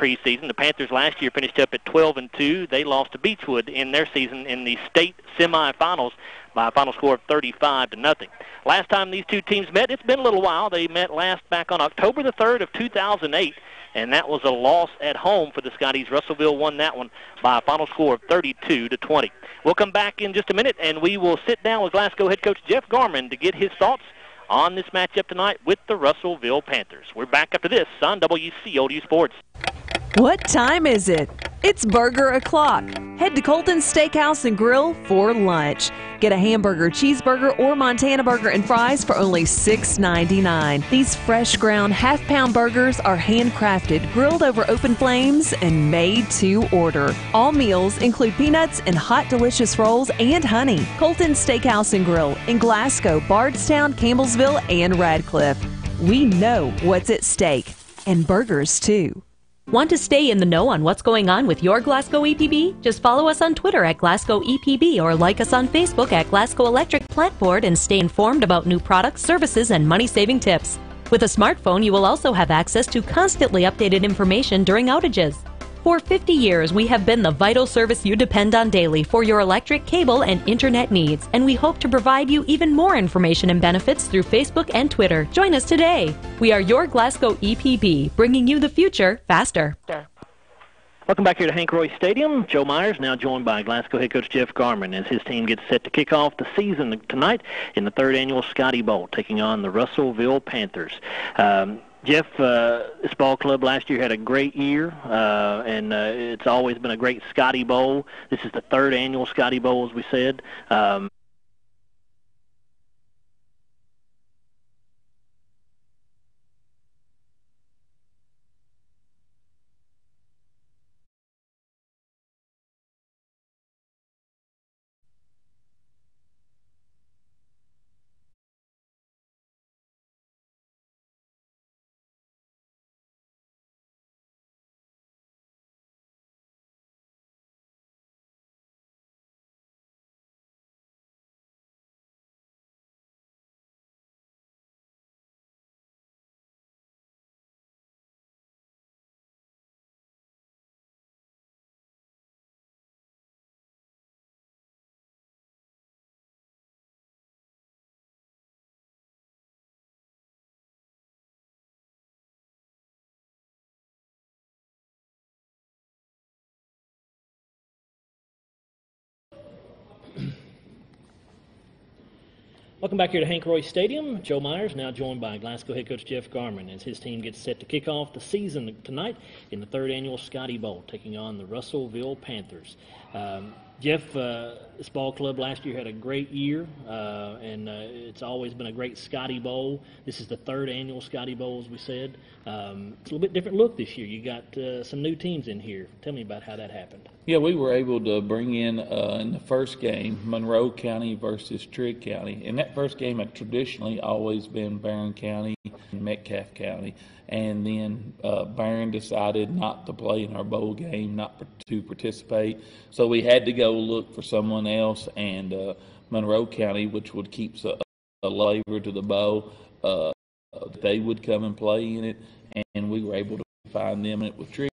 preseason. The Panthers last year finished up at 12-2. They lost to Beechwood in their season in the state semifinals by a final score of 35-0. Last time these two teams met, it's been a little while. They met last back on October the 3rd of 2008, and that was a loss at home for the Scotties. Russellville won that one by a final score of 32-20. We'll come back in just a minute, and we will sit down with Glasgow head coach Jeff Garman to get his thoughts on this matchup tonight with the Russellville Panthers. We're back after this on WCLU Sports. What time is it? It's burger o'clock. Head to Colton's Steakhouse and Grill for lunch. Get a hamburger, cheeseburger, or Montana burger and fries for only $6.99. These fresh ground half-pound burgers are handcrafted, grilled over open flames, and made to order. All meals include peanuts and hot, delicious rolls and honey. Colton's Steakhouse and Grill in Glasgow, Bardstown, Campbellsville, and Radcliffe. We know what's at stake, and burgers too. Want to stay in the know on what's going on with your Glasgow EPB? Just follow us on Twitter at Glasgow EPB or like us on Facebook at Glasgow Electric Platform and stay informed about new products, services, and money-saving tips. With a smartphone, you will also have access to constantly updated information during outages. For 50 years, we have been the vital service you depend on daily for your electric, cable, and internet needs, and we hope to provide you even more information and benefits through Facebook and Twitter. Join us today. We are your Glasgow EPB, bringing you the future faster. Welcome back here to Hank Roy Stadium. Joe Myers now joined by Glasgow head coach Jeff Garman as his team gets set to kick off the season tonight in the third annual Scotty Bowl, taking on the Russellville Panthers. Jeff, this ball club last year had a great year, and it's always been a great Scotty Bowl. This is the third annual Scotty Bowl, as we said. Welcome back here to Hank Roy Stadium. Joe Myers now joined by Glasgow head coach Jeff Garman as his team gets set to kick off the season tonight in the third annual Scotty Bowl, taking on the Russellville Panthers. Jeff, this ball club last year had a great year, and it's always been a great Scotty Bowl. This is the third annual Scotty Bowl, as we said. It's a little bit different look this year. You got some new teams in here. Tell me about how that happened. Yeah, we were able to bring in the first game, Monroe County versus Trigg County. And that first game had traditionally always been Barron County and Metcalfe County. And then Barron decided not to play in our bowl game, not to participate. So we had to go look for someone else. And Monroe County, which would keep a labor to the bowl, they would come and play in it. And we were able to find them, and it was Trigg.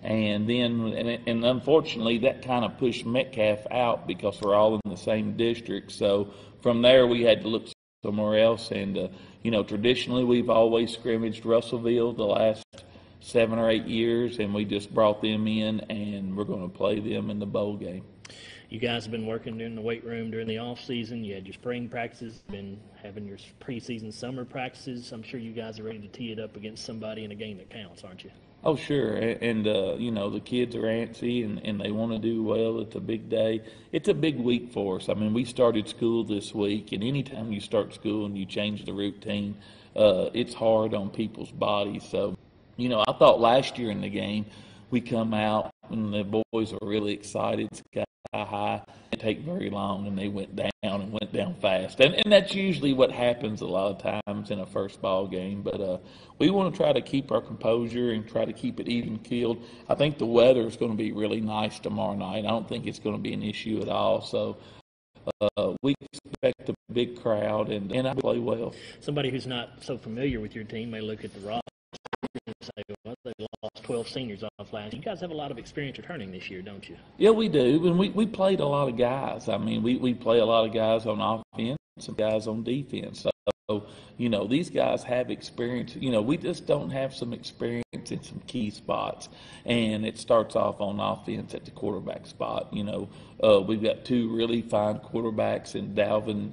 And then, and unfortunately, that kind of pushed Metcalfe out because we're all in the same district. So from there, we had to look somewhere else. And, traditionally, we've always scrimmaged Russellville the last 7 or 8 years, and we just brought them in, and we're going to play them in the bowl game. You guys have been working in the weight room during the off season. You had your spring practices, been having your preseason summer practices. I'm sure you guys are ready to tee it up against somebody in a game that counts, aren't you? Oh, sure. And the kids are antsy and they want to do well. It's a big day. It's a big week for us. I mean, we started school this week, and anytime you start school and you change the routine, it's hard on people's bodies. So, I thought last year in the game, we come out and the boys were really excited, sky high. It didn't take very long, and they went down fast. And that's usually what happens a lot of times in a first ball game. But we want to try to keep our composure and try to keep it even-keeled. I think the weather is going to be really nice tomorrow night. I don't think it's going to be an issue at all. So we expect a big crowd, and I play well. Somebody who's not so familiar with your team may look at the roster say, well, they lost 12 seniors off last year. You guys have a lot of experience returning this year, don't you? Yeah, we do. And we played a lot of guys. I mean, we play a lot of guys on offense, some guys on defense. So, these guys have experience. We just don't have some experience in some key spots. And it starts off on offense at the quarterback spot. We've got two really fine quarterbacks in Dalvin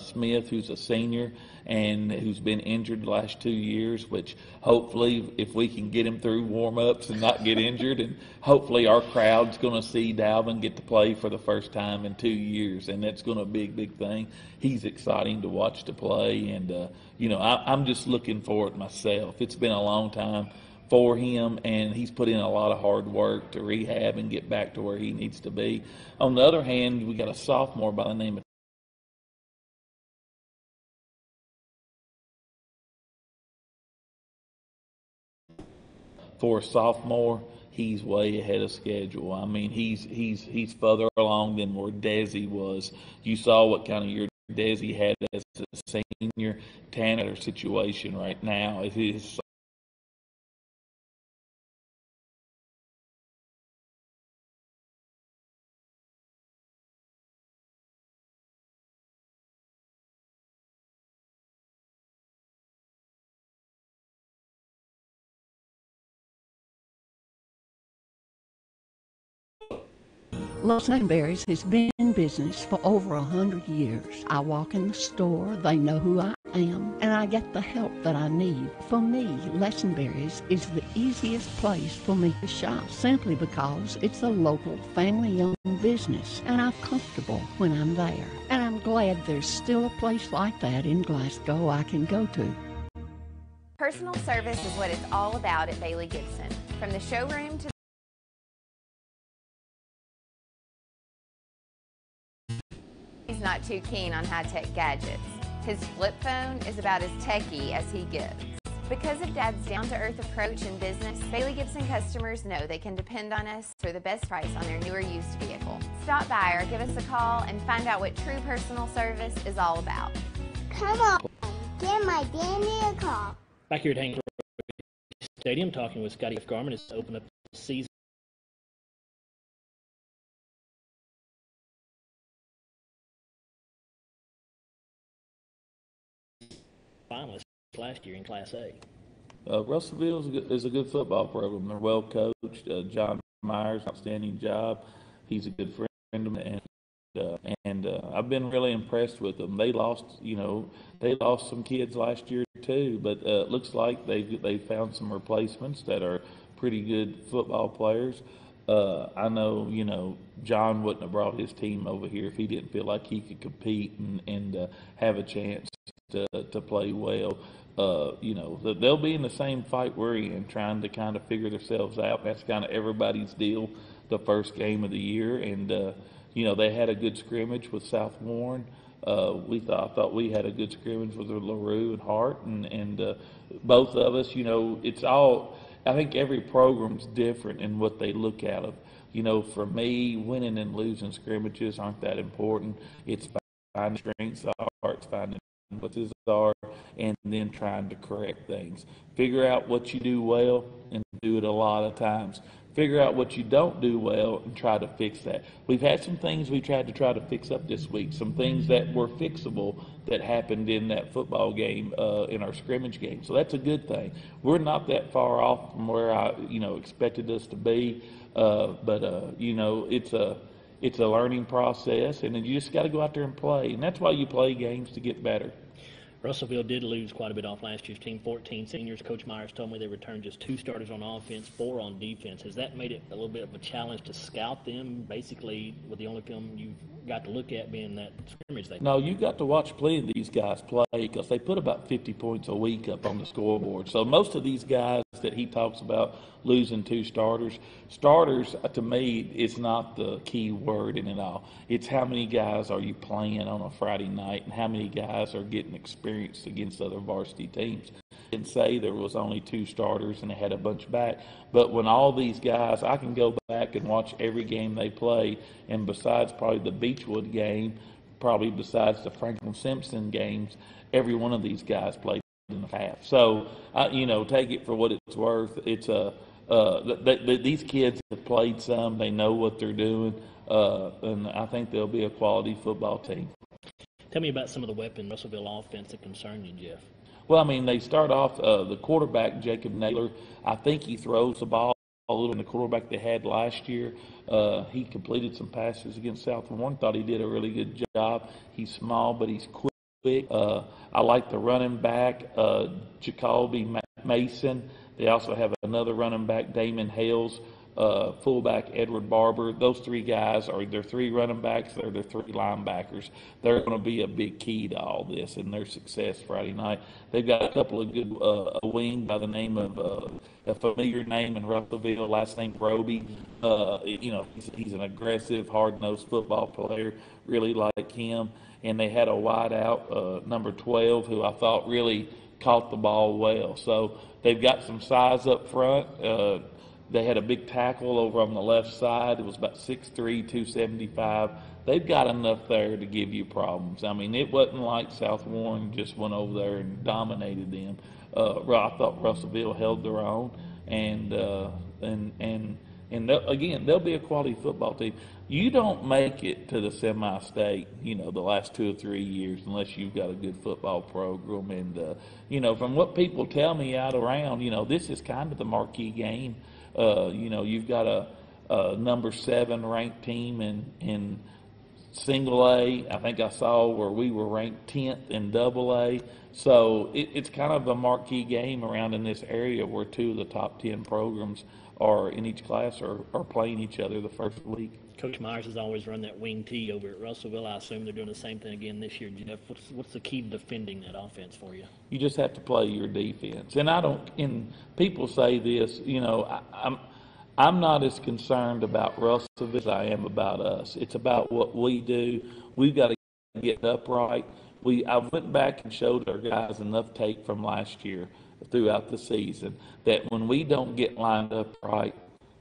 Smith, who's a senior and who's been injured the last 2 years, which hopefully if we can get him through warm-ups and not get injured, and hopefully our crowd's going to see Dalvin get to play for the first time in 2 years, and that's going to be a big thing. He's exciting to watch to play, and, I'm just looking for it myself. It's been a long time for him, and he's put in a lot of hard work to rehab and get back to where he needs to be. On the other hand, we got a sophomore by the name of for a sophomore, he's way ahead of schedule. I mean, he's further along than where Desi was. You saw what kind of year Desi had as a senior. Tanner situation right now is Lesenberry's has been in business for over 100 years. I walk in the store, they know who I am, and I get the help that I need. For me, Lesenberry's is the easiest place for me to shop, simply because it's a local, family-owned business, and I'm comfortable when I'm there. And I'm glad there's still a place like that in Glasgow I can go to. Personal service is what it's all about at Bailey Gibson. From the showroom to He's not too keen on high-tech gadgets. His flip phone is about as techy as he gets. Because of Dad's down-to-earth approach in business, Bailey Gibson customers know they can depend on us for the best price on their newer used vehicle. Stop by or give us a call and find out what true personal service is all about. Come on, give my daddy a call. Back here at Haynes Stadium, talking with Scotty F. Garman as to open up the season. Finalists last year in Class A. Russellville is a good football program. They're well coached. John Myers, outstanding job. He's a good friend of mine, and I've been really impressed with them. They lost some kids last year too, but it looks like they found some replacements that are pretty good football players. I know, John wouldn't have brought his team over here if he didn't feel like he could compete and have a chance to play well. They'll be in the same fight we're in, trying to kind of figure themselves out. That's kind of everybody's deal, the first game of the year. And, they had a good scrimmage with South Warren. I thought we had a good scrimmage with LaRue and Hart. And both of us, it's all, I think every program's different in what they look at of. For me, winning and losing scrimmages aren't that important. It's finding strengths are, it's finding what these are, and then trying to correct things. Figure out what you do well and do it a lot of times. Figure out what you don't do well and try to fix that. We've had some things we tried to fix up this week, some things that were fixable that happened in that football game, in our scrimmage game. So that's a good thing. We're not that far off from where I, expected us to be, but it's a learning process, and then you just got to go out there and play. And that's why you play games, to get better. Russellville did lose quite a bit off last year's team, 14 seniors. Coach Myers told me they returned just 2 starters on offense, 4 on defense. Has that made it a little bit of a challenge to scout them, basically, with the only film you've got to look at being that scrimmage? No, you got to watch plenty of these guys play, because they put about 50 points a week up on the scoreboard. So most of these guys that he talks about losing 2 starters, to me, is not the key word in it all. It's how many guys are you playing on a Friday night and how many guys are getting experience against other varsity teams. I didn't say there was only 2 starters and they had a bunch back, but when all these guys, I can go back and watch every game they play, and besides probably the Beechwood game, probably besides the Franklin Simpson games, every one of these guys played in the half. So, take it for what it's worth. It's these kids have played some. They know what they're doing, and I think they'll be a quality football team. Tell me about some of the weapons Russellville offense that concern you, Jeff. Well, I mean, they start off the quarterback, Jacob Naylor. I think he throws the ball a little in the quarterback they had last year. He completed some passes against South Warren. Thought he did a really good job. He's small, but he's quick. I like the running back, Jacoby Mason. They also have another running back, Damon Hales. Fullback Edward Barber. Those three guys are their three running backs. They're their three linebackers. They're going to be a big key to all this and their success Friday night. They've got a couple of good a wing by the name of a familiar name in Russellville, last name Roby. He's an aggressive, hard-nosed football player. Really like him. And they had a wideout, number 12, who I thought really caught the ball well. So they've got some size up front. They had a big tackle over on the left side. It was about 6'3", 275. They've got enough there to give you problems. I mean, it wasn't like South Warren just went over there and dominated them. I thought Russellville held their own, and they'll be a quality football team. You don't make it to the semi-state, the last 2 or 3 years unless you've got a good football program. And from what people tell me out around, this is kind of the marquee game. You've got a number 7 ranked team in single A. I think I saw where we were ranked 10th in double A. So it's kind of a marquee game around in this area where 2 of the top 10 programs are in each class are playing each other the first week. Coach Myers has always run that wing T over at Russellville. I assume they're doing the same thing again this year. Jeff, what's the key to defending that offense for you? You just have to play your defense. And people say this, I'm not as concerned about Russellville as I am about us. It's about what we do. We've got to get upright. I went back and showed our guys enough tape from last year throughout the season that when we don't get lined up right,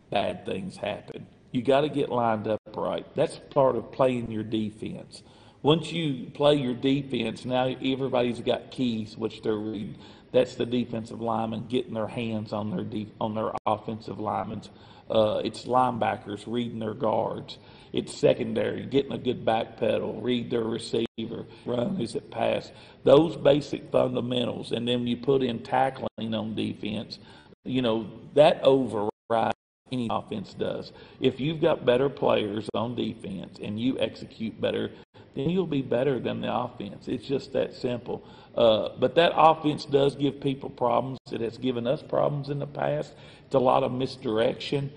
bad things happen. You got to get lined up right. That's part of playing your defense. Once you play your defense, now everybody's got keys, which they're reading. That's the defensive linemen getting their hands on their offensive linemen. It's linebackers reading their guards. It's secondary, getting a good back pedal, read their receiver, run, is it pass. Those basic fundamentals, and then you put in tackling on defense, that overrides any offense does. If you've got better players on defense and you execute better, then you'll be better than the offense. It's just that simple. But that offense does give people problems. It has given us problems in the past. It's a lot of misdirection.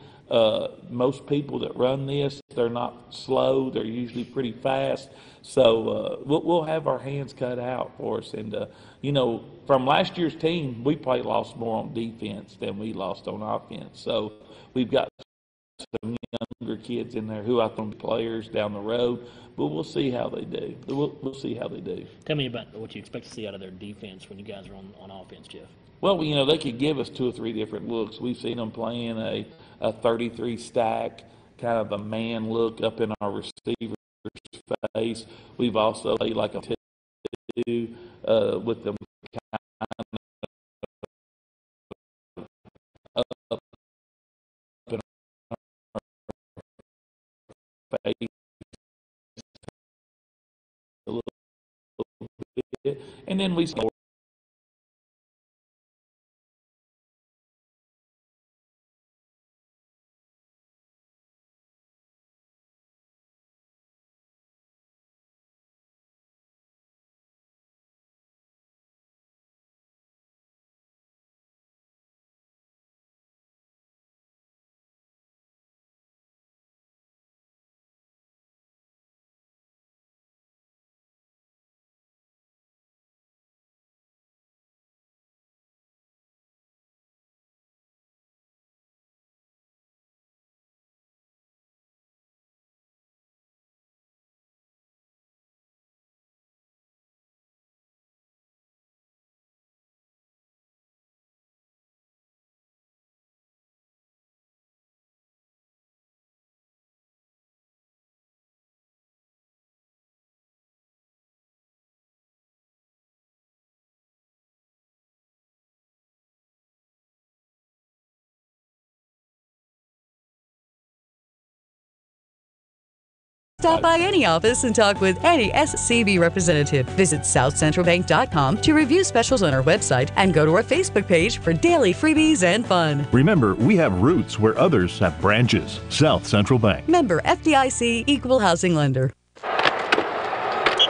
Most people that run this, they're not slow. They're usually pretty fast. So we'll have our hands cut out for us. And, from last year's team, we probably lost more on defense than we lost on offense. So we've got some younger kids in there who I think players down the road, but we'll see how they do. We'll see how they do. Tell me about what you expect to see out of their defense when you guys are on offense, Jeff. Well, they could give us 2 or 3 different looks. We've seen them playing a 33 stack, kind of a man look up in our receiver's face. We've also played like a 2 with them kind of up in our face a little bit. And then we score. Stop by any office and talk with any SCB representative. Visit southcentralbank.com to review specials on our website and go to our Facebook page for daily freebies and fun. Remember, we have roots where others have branches. South Central Bank. Member FDIC, Equal Housing Lender.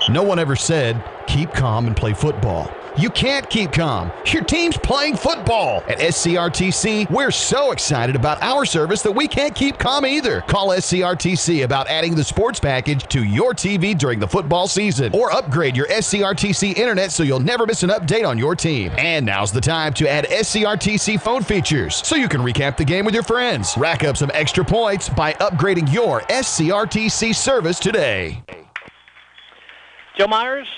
No one ever said, keep calm and play football. You can't keep calm. Your team's playing football. At SCRTC, we're so excited about our service that we can't keep calm either. Call SCRTC about adding the sports package to your TV during the football season, or upgrade your SCRTC internet so you'll never miss an update on your team. And now's the time to add SCRTC phone features so you can recap the game with your friends. Rack up some extra points by upgrading your SCRTC service today. Joe Myers,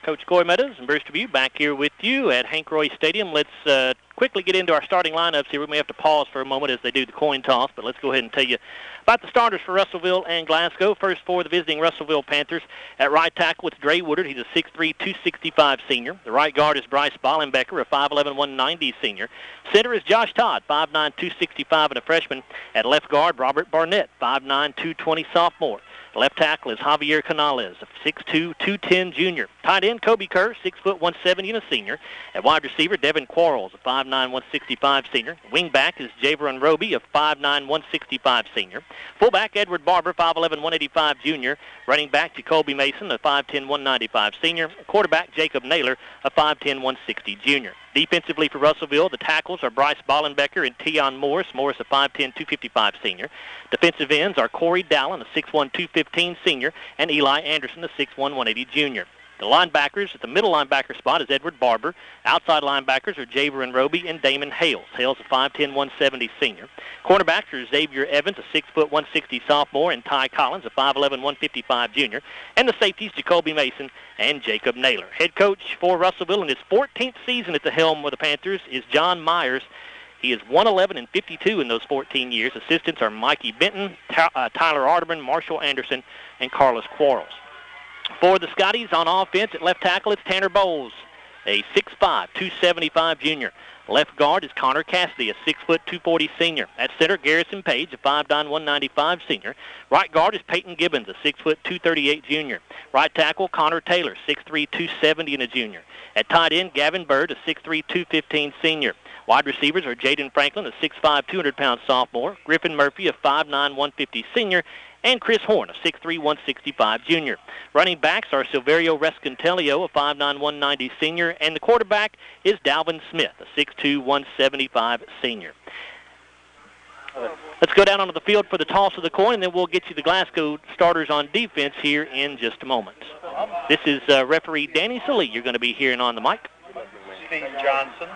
Coach Coy Meadows, and Bruce Dubuque back here with you at Hank Roy Stadium. Let's quickly get into our starting lineups here. We may have to pause for a moment as they do the coin toss, but let's go ahead and tell you about the starters for Russellville and Glasgow. First for the visiting Russellville Panthers. At right tackle, it's Dre Woodard. He's a 6'3", 265 senior. The right guard is Bryce Ballenbecker, a 5'11", 190 senior. Center is Josh Todd, 5'9", 265, and a freshman. At left guard, Robert Barnett, 5'9", 220 sophomore. Left tackle is Javier Canales, a 6'2", 210 junior. Tight end, Kobe Kerr, 6', 170 and a senior. At wide receiver, Devin Quarles, a 5'9", 165 senior. Wing back is Javon Roby, a 5'9", 165 senior. Fullback, Edward Barber, 5'11", 185 junior. Running back, Jacoby Mason, a 5'10", 195 senior. Quarterback, Jacob Naylor, a 5'10", 160 junior. Defensively for Russellville, the tackles are Bryce Ballenbecker and Tion Morris. Morris, a 5'10", 255 senior. Defensive ends are Corey Dallin, a 6'1", 215 senior, and Eli Anderson, a 6'1", 180 junior. The linebackers, at the middle linebacker spot is Edward Barber. Outside linebackers are Javer Roby and Damon Hales. Hales, a 5'10", 170 senior. Cornerbacks are Xavier Evans, a 6', 160 sophomore, and Ty Collins, a 5'11", 155 junior. And the safeties, Jacoby Mason and Jacob Naylor. Head coach for Russellville in his 14th season at the helm with the Panthers is John Myers. He is 111 and 52 in those 14 years. Assistants are Mikey Benton, Tyler Arterman, Marshall Anderson, and Carlos Quarles. For the Scotties on offense at left tackle, it's Tanner Bowles, a 6'5", 275 junior. Left guard is Connor Cassidy, a 6', 240 senior. At center, Garrison Page, a 5'9", 195 senior. Right guard is Peyton Gibbons, a 6', 238 junior. Right tackle, Connor Taylor, 6'3", 270 and a junior. At tight end, Gavin Bird, a 6'3", 215 senior. Wide receivers are Jaden Franklin, a 6'5", 200-pound sophomore. Griffin Murphy, a 5'9", 150 senior. And Chris Horn, a 6'3", 165 junior. Running backs are Silverio Rescantelio, a 5'9", 190 senior. And the quarterback is Dalvin Smith, a 6'2", 175 senior. Let's go down onto the field for the toss of the coin, and then we'll get you the Glasgow starters on defense here in just a moment. This is referee Danny Salee. You're going to be hearing on the mic. Steve Johnson.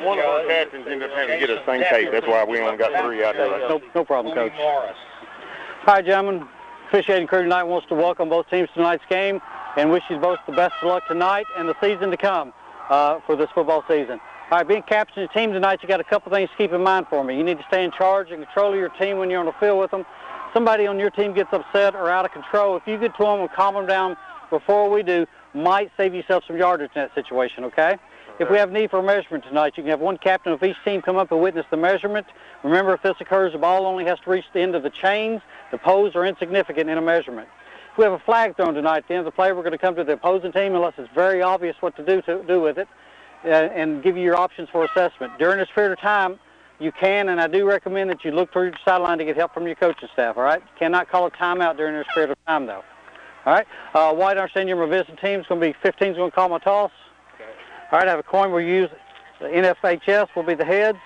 One of our captains ended up having to get us thing tape. That's why we only got 3 out there. No problem, Coach. All right, gentlemen. Officiating crew tonight wants to welcome both teams to tonight's game and wish you both the best of luck tonight and the season to come for this football season. All right, being captain of the team tonight, you got a couple things to keep in mind for me. You need to stay in charge and control of your team when you're on the field with them. Somebody on your team gets upset or out of control, if you get to them and calm them down before we do, might save yourself some yardage in that situation, okay? If we have need for a measurement tonight, you can have one captain of each team come up and witness the measurement. Remember, if this occurs, the ball only has to reach the end of the chains. The poles are insignificant in a measurement. If we have a flag thrown tonight at the end of the play, we're going to come to the opposing team unless it's very obvious what to do with it and give you your options for assessment. During this period of time, you can, and I do recommend that you look toward your sideline to get help from your coaching staff, all right? You cannot call a timeout during this period of time, though. All right? White, I understand you're my visiting team. It's going to be 15's going to call my toss. All right, I have a coin we'll use. The NFHS will be the heads.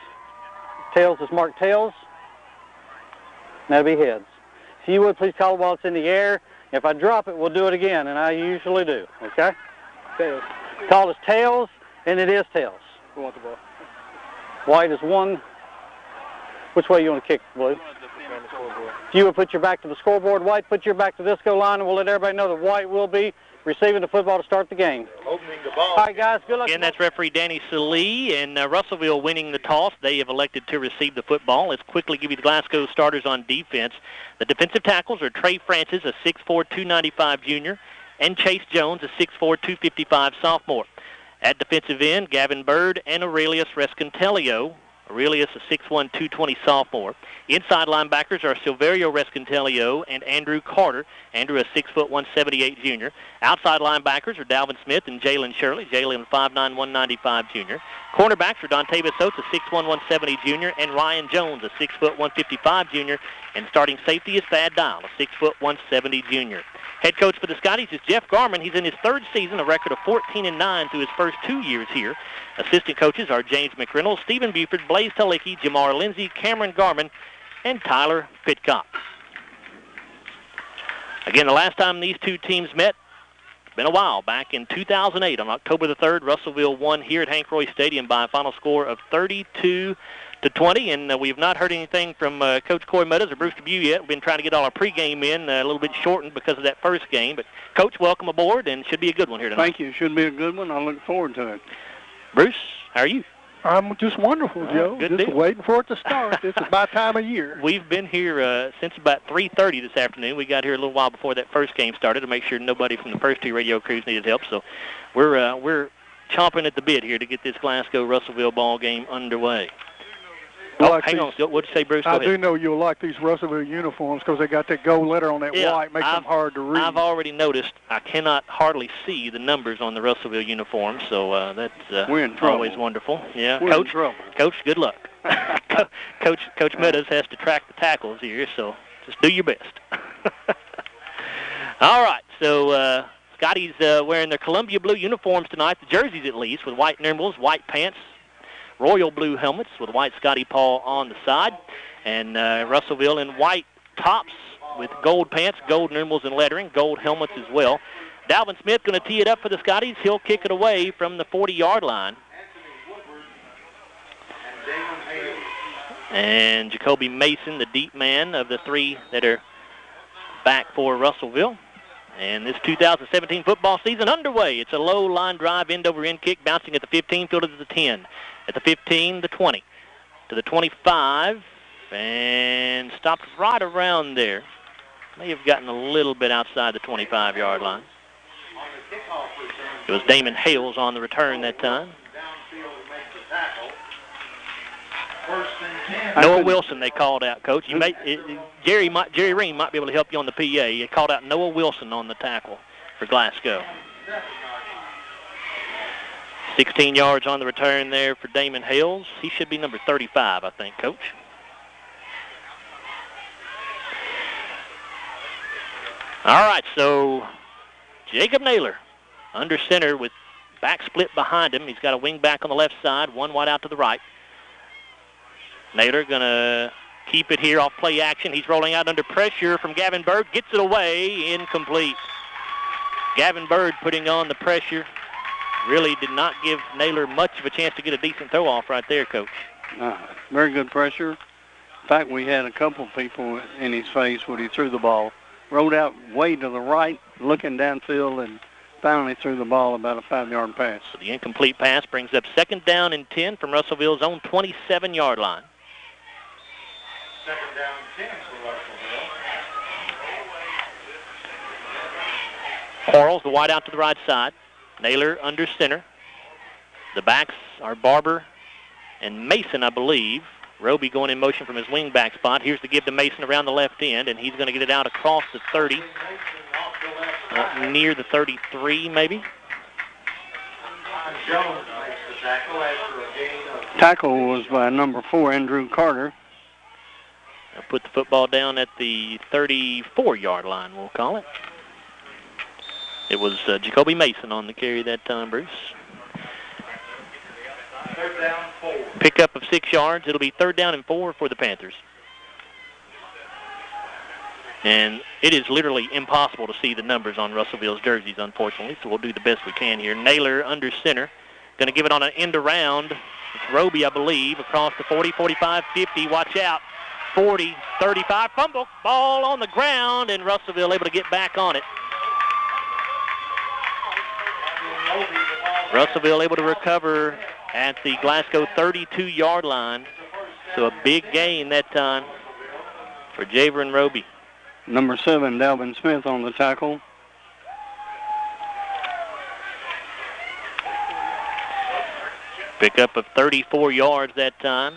Tails is marked tails. And that'll be heads. If you would, please call it while it's in the air. If I drop it, we'll do it again, and I usually do, okay? Tails. Call is tails, and it is tails. Who wants the ball? White is 1. Which way you want to kick, Blue? If you would put your back to the scoreboard, White, put your back to this go line, and we'll let everybody know that White will be receiving the football to start the game. Opening the ball. All right, guys, good luck. Again, that's referee Danny Salee, and Russellville winning the toss. They have elected to receive the football. Let's quickly give you the Glasgow starters on defense. The defensive tackles are Trey Francis, a 6'4", 295 junior, and Chase Jones, a 6'4", 255 sophomore. At defensive end, Gavin Bird and Aurelius Rescantelio. Aurelius, a 6'1", 220 sophomore. Inside linebackers are Silverio Rescantelio and Andrew Carter. Andrew, a 6'1", 178 junior. Outside linebackers are Dalvin Smith and Jalen Shirley. Jalen, 5'9", 195 junior. Cornerbacks are Dontavius Oates, a 6'1", 170 junior, and Ryan Jones, a 6', 155 junior. And starting safety is Thad Dial, a 6', 170 junior. Head coach for the Scotties is Jeff Garman. He's in his third season, a record of 14-9 through his first 2 years here. Assistant coaches are James McReynolds, Stephen Buford, Blaze Talicki, Jamar Lindsay, Cameron Garman, and Tyler Pitcock. Again, the last time these two teams met, it's been a while, back in 2008 on October the 3rd. Russellville won here at Hank Roy Stadium by a final score of 32-20, and we've not heard anything from Coach Coy Meadows or Bruce Dubuque yet. We've been trying to get all our pregame in, a little bit shortened because of that first game. But, Coach, welcome aboard, and should be a good one here tonight. Thank you. Should be a good one. I look forward to it. Bruce, how are you? I'm just wonderful, Joe. Good just deal. Waiting for it to start. This is my time of year. We've been here since about 3:30 this afternoon. We got here a little while before that first game started to make sure nobody from the first two radio crews needed help. So we're chomping at the bit here to get this Glasgow-Russellville ball game underway. Hang on. What'd you say, Bruce? Go ahead. I do know you'll like these Russellville uniforms because they got that gold letter on that white. Makes them hard to read. I've already noticed I cannot hardly see the numbers on the Russellville uniforms, so that's always wonderful. Yeah, We're in trouble. Coach, good luck. Coach Meadows has to track the tackles here, so just do your best. All right, so Scotty's wearing their Columbia blue uniforms tonight, the jerseys at least, with white numerals, white pants, royal blue helmets with white Scotty Paul on the side, and Russellville in white tops with gold pants, gold numerals and lettering, gold helmets as well. Dalvin Smith going to tee it up for the Scotties. He'll kick it away from the 40-yard line. And Jacoby Mason, the deep man of the three that are back for Russellville. And this 2017 football season underway. It's a low line drive, end-over-end kick, bouncing at the 15, fielded at the 10. At the 15, the 20. To the 25, and stopped right around there. May have gotten a little bit outside the 25-yard line. It was Damon Hales on the return that time. Noah Wilson they called out, Coach. Jerry Ream might be able to help you on the PA. He called out Noah Wilson on the tackle for Glasgow. 16 yards on the return there for Damon Hales. He should be number 35, I think, Coach. All right, so Jacob Naylor under center with back split behind him. He's got a wing back on the left side, one wide out to the right. Naylor going to keep it here off play action. He's rolling out under pressure from Gavin Bird. Gets it away, incomplete. Gavin Bird putting on the pressure. Really did not give Naylor much of a chance to get a decent throw off right there, Coach. Very good pressure. In fact, we had a couple people in his face when he threw the ball. Rolled out way to the right, looking downfield, and finally threw the ball about a 5-yard pass. So the incomplete pass brings up 2nd down and 10 from Russellville's own 27-yard line. 2nd down 10 for Russellville. Quarles, the wide out to the right side. Naylor under center. The backs are Barber and Mason, I believe. Roby going in motion from his wing back spot. Here's the give to Mason around the left end, and he's going to get it out across the 30, near the 33 maybe. Jones makes the tackle after a gain of... Tackle was by number 4, Andrew Carter. I'll put the football down at the 34-yard line, we'll call it. It was Jacoby Mason on the carry that time, Bruce. 3rd down 4. Pickup of 6 yards. It'll be 3rd down and 4 for the Panthers. And it is literally impossible to see the numbers on Russellville's jerseys, unfortunately, so we'll do the best we can here. Naylor under center. Going to give it on an end around. It's Roby, I believe, across the 40, 45, 50. Watch out. 40, 35, fumble. Ball on the ground, and Russellville able to get back on it. Russellville able to recover at the Glasgow 32-yard line. So a big gain that time for Javerin Roby. Number 7, Dalvin Smith on the tackle. Pickup of 34 yards that time.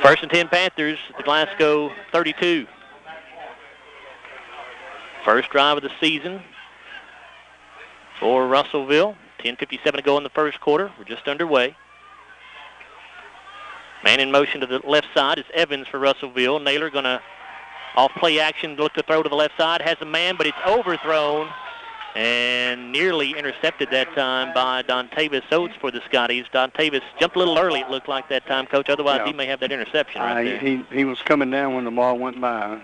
First and 10 Panthers at the Glasgow 32. First drive of the season for Russellville. 10:57 to go in the first quarter. We're just underway. Man in motion to the left side is Evans for Russellville. Naylor going to off play action, look to throw to the left side. Has a man, but it's overthrown and nearly intercepted that time by Dontavis Oates for the Scotties. Dontavis jumped a little early, it looked like that time, Coach. Otherwise, he may have that interception right there. He was coming down when the ball went by.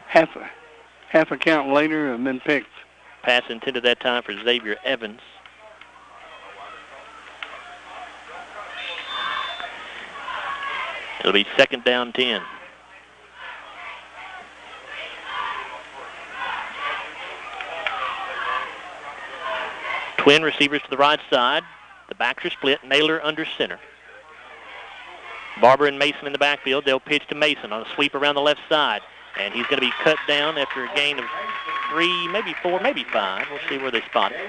Half a count later and been picked. Pass intended that time for Xavier Evans. It'll be second down 10. Twin receivers to the right side. The backs are split. Naylor under center. Barber and Mason in the backfield. They'll pitch to Mason on a sweep around the left side. And he's going to be cut down after a gain of 3, maybe 4, maybe 5. We'll see where they spot it.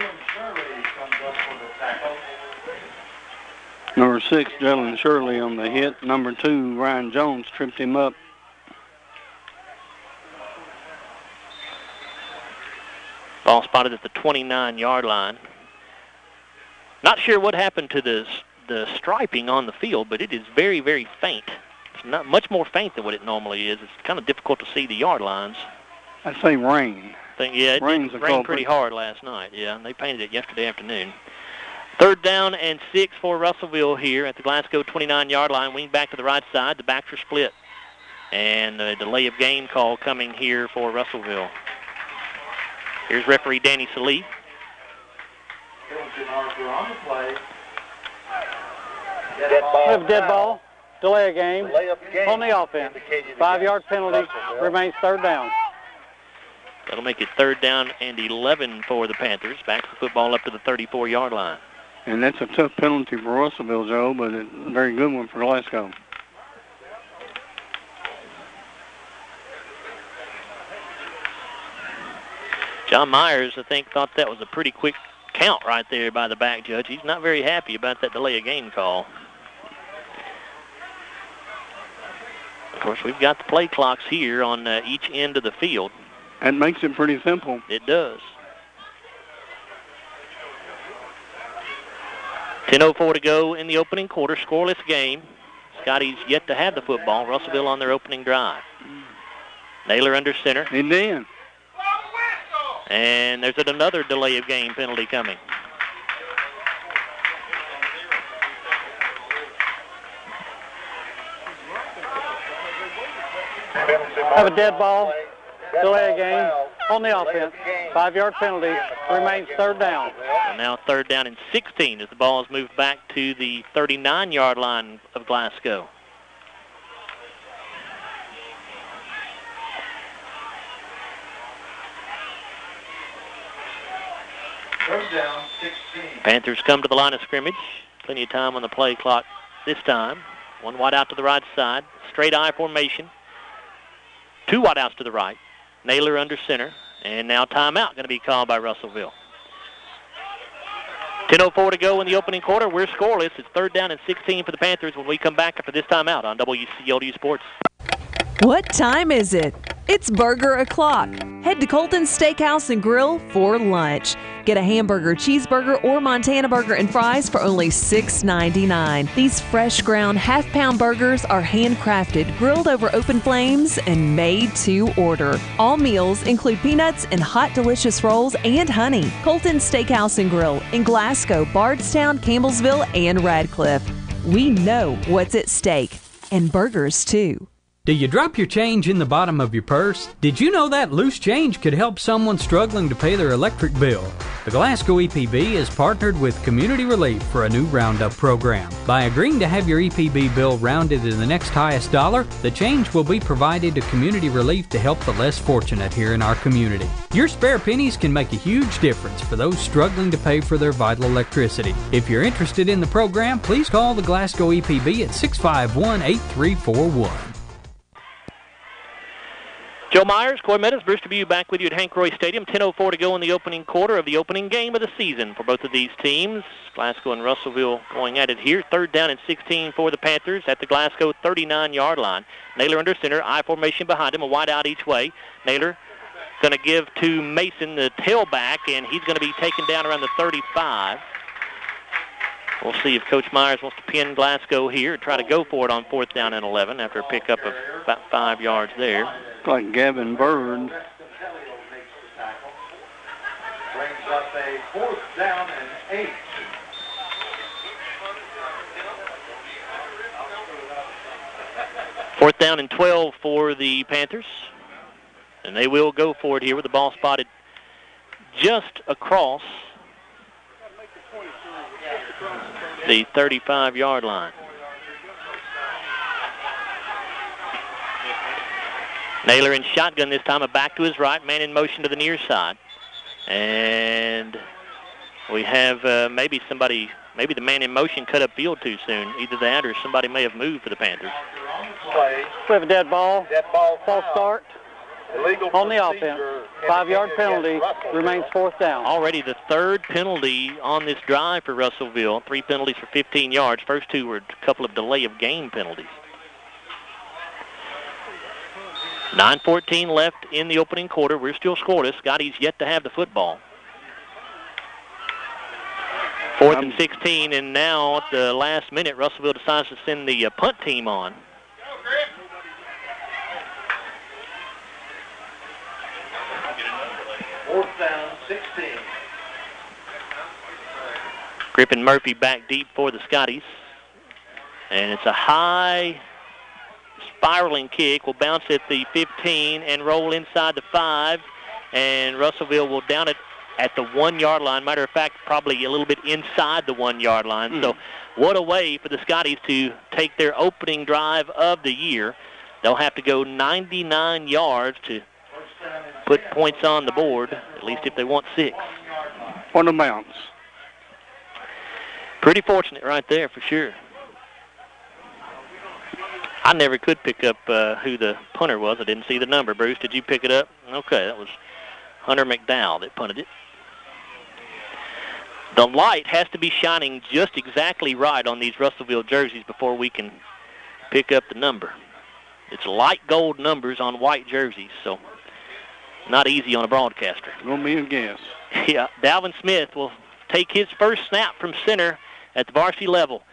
Number 6, Jalen Shirley on the hit. Number 2, Ryan Jones tripped him up. Ball spotted at the 29-yard line. Not sure what happened to the striping on the field, but it is very, very faint. It's not much more faint than what it normally is. It's kind of difficult to see the yard lines. I'd say rain. It rained pretty hard last night, and they painted it yesterday afternoon. Third down and 6 for Russellville here at the Glasgow 29-yard line. Wing back to the right side. The backs are split. And a delay of game call coming here for Russellville. Here's referee Danny Salee. We have a dead ball. Delay of game on the offense. 5-yard penalty. Remains third down. That'll make it third down and 11 for the Panthers. Backs the football up to the 34-yard line. And that's a tough penalty for Russellville, Joe, but a very good one for Glasgow. John Myers, I think, thought that was a pretty quick count right there by the back judge. He's not very happy about that delay of game call. Of course, we've got the play clocks here on each end of the field. That makes it pretty simple. It does. 10:04 to go in the opening quarter. Scoreless game. Scotty's yet to have the football. Russellville on their opening drive. Naylor under center. And then. And there's another delay of game penalty coming. Have a dead ball. Delay of game on the offense. 5-yard penalty. Remains third down. And now third down and 16 as the ball is moved back to the 39-yard line of Glasgow. First down, 16. Panthers come to the line of scrimmage. Plenty of time on the play clock this time. One wide out to the right side. Straight I formation. 2 wide outs to the right. Naylor under center. And now timeout going to be called by Russellville. 10:04 to go in the opening quarter. We're scoreless. It's third down and 16 for the Panthers when we come back after this timeout on WCLU Sports. What time is it? It's burger o'clock. Head to Colton's Steakhouse and Grill for lunch. Get a hamburger, cheeseburger, or Montana burger and fries for only $6.99. These fresh ground half-pound burgers are handcrafted, grilled over open flames, and made to order. All meals include peanuts and hot, delicious rolls and honey. Colton's Steakhouse and Grill in Glasgow, Bardstown, Campbellsville, and Radcliffe. We know what's at stake, and burgers too. Do you drop your change in the bottom of your purse? Did you know that loose change could help someone struggling to pay their electric bill? The Glasgow EPB has partnered with Community Relief for a new roundup program. By agreeing to have your EPB bill rounded to the next highest dollar, the change will be provided to Community Relief to help the less fortunate here in our community. Your spare pennies can make a huge difference for those struggling to pay for their vital electricity. If you're interested in the program, please call the Glasgow EPB at 651-8341. Joe Myers, Coy Meadows, Brewster View back with you at Hank Roy Stadium. 10:04 to go in the opening quarter of the opening game of the season for both of these teams. Glasgow and Russellville going at it here. 3rd down and 16 for the Panthers at the Glasgow 39-yard line. Naylor under center, I formation behind him, a wide out each way. Naylor going to give to Mason, the tailback, and he's going to be taken down around the 35. We'll see if Coach Myers wants to pin Glasgow here and try to go for it on 4th down and 11 after a pickup of about 5 yards there. Like Gavin Bird. Brings up a 4th down and 8. Fourth down and 12 for the Panthers. And they will go for it here with the ball spotted just across the 35-yard line. Naylor in shotgun this time, a back to his right, man in motion to the near side. And we have maybe the man in motion cut up field too soon. Either that or somebody may have moved for the Panthers. We have a dead ball. False start. Illegal on the offense. 5-yard penalty. Remains 4th down. Already the 3rd penalty on this drive for Russellville. 3 penalties for 15 yards. First 2 were a couple of delay of game penalties. 9:14 left in the opening quarter. We're still scoreless. Scotty's yet to have the football. 4th and 16, and now at the last minute, Russellville decides to send the punt team on. Fourth down, 16. Griffin Murphy back deep for the Scotties. And it's a high spiraling kick. Will bounce at the 15 and roll inside the 5. And Russellville will down it at the 1-yard line. Matter of fact, probably a little bit inside the 1-yard line. So what a way for the Scotties to take their opening drive of the year. They'll have to go 99 yards to put points on the board, at least if they want 6. On the bounce. Pretty fortunate right there for sure. I never could pick up who the punter was. I didn't see the number. Bruce, did you pick it up? Okay, that was Hunter McDowell that punted it. The light has to be shining just exactly right on these Russellville jerseys before we can pick up the number. It's light gold numbers on white jerseys, so not easy on a broadcaster. Gonna be a guess. Yeah, Dalvin Smith will take his first snap from center at the varsity level.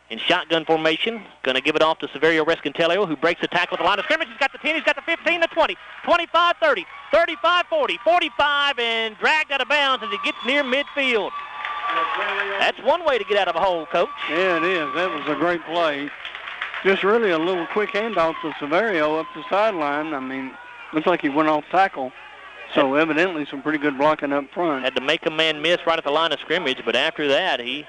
In shotgun formation, going to give it off to Severio Rescantelio, who breaks the tackle at the line of scrimmage. He's got the 10, he's got the 15, the 20, 25, 30, 35, 40, 45, and dragged out of bounds as he gets near midfield. That's one way to get out of a hole, Coach. Yeah, it is. That was a great play. Just really a little quick handoff to Severio up the sideline. I mean, looks like he went off tackle. So evidently some pretty good blocking up front. Had to make a man miss right at the line of scrimmage, but after that he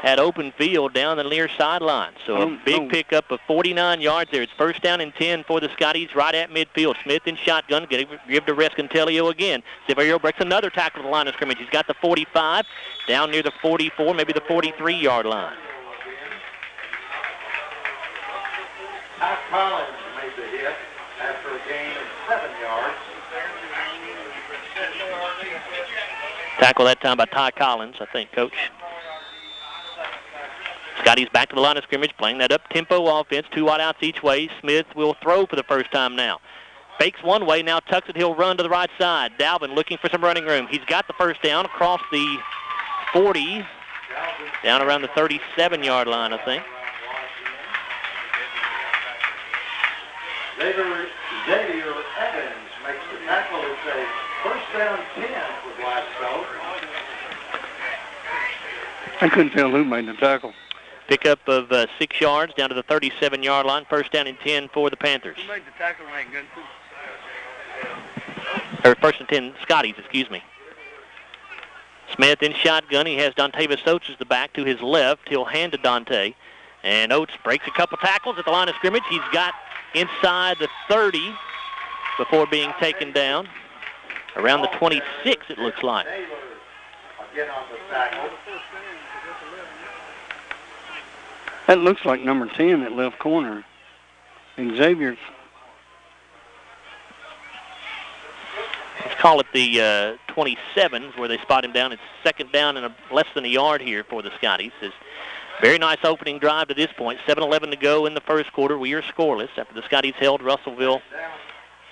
had open field down the near sideline. So a big pickup of 49 yards there. It's 1st down and 10 for the Scotties right at midfield. Smith in shotgun, give to Rescantelio again. Severio breaks another tackle at the line of scrimmage. He's got the 45, down near the 44, maybe the 43-yard line. Ty Collins made the hit after a gain of 7 yards. Tackle that time by Ty Collins, I think, Coach. Scotty's back to the line of scrimmage, playing that up-tempo offense, 2 wide outs each way. Smith will throw for the first time now. Fakes one way, now tucks it, he'll run to the right side. Dalvin looking for some running room. He's got the first down across the 40, down around the 37-yard line, I think. Xavier Evans makes the tackle. It's a 1st down 10 for Glasgow. I couldn't tell who made the tackle. Pickup of 6 yards down to the 37-yard line. 1st down and 10 for the Panthers. Who made the tackle? Ain't good. Or 1st and 10, Scotties, excuse me. Smith in shotgun. He has Dontavius Oates as the back to his left. He'll hand to Dante. And Oates breaks a couple tackles at the line of scrimmage. He's got inside the 30 before being taken down. Around the 26, it looks like. Again on the tackle. That looks like number 10 at left corner. And Xavier. call it the 27s where they spot him down. It's second down and less than a yard here for the Scotties. It's very nice opening drive to this point. 7:11 to go in the first quarter. We are scoreless after the Scotties held Russellville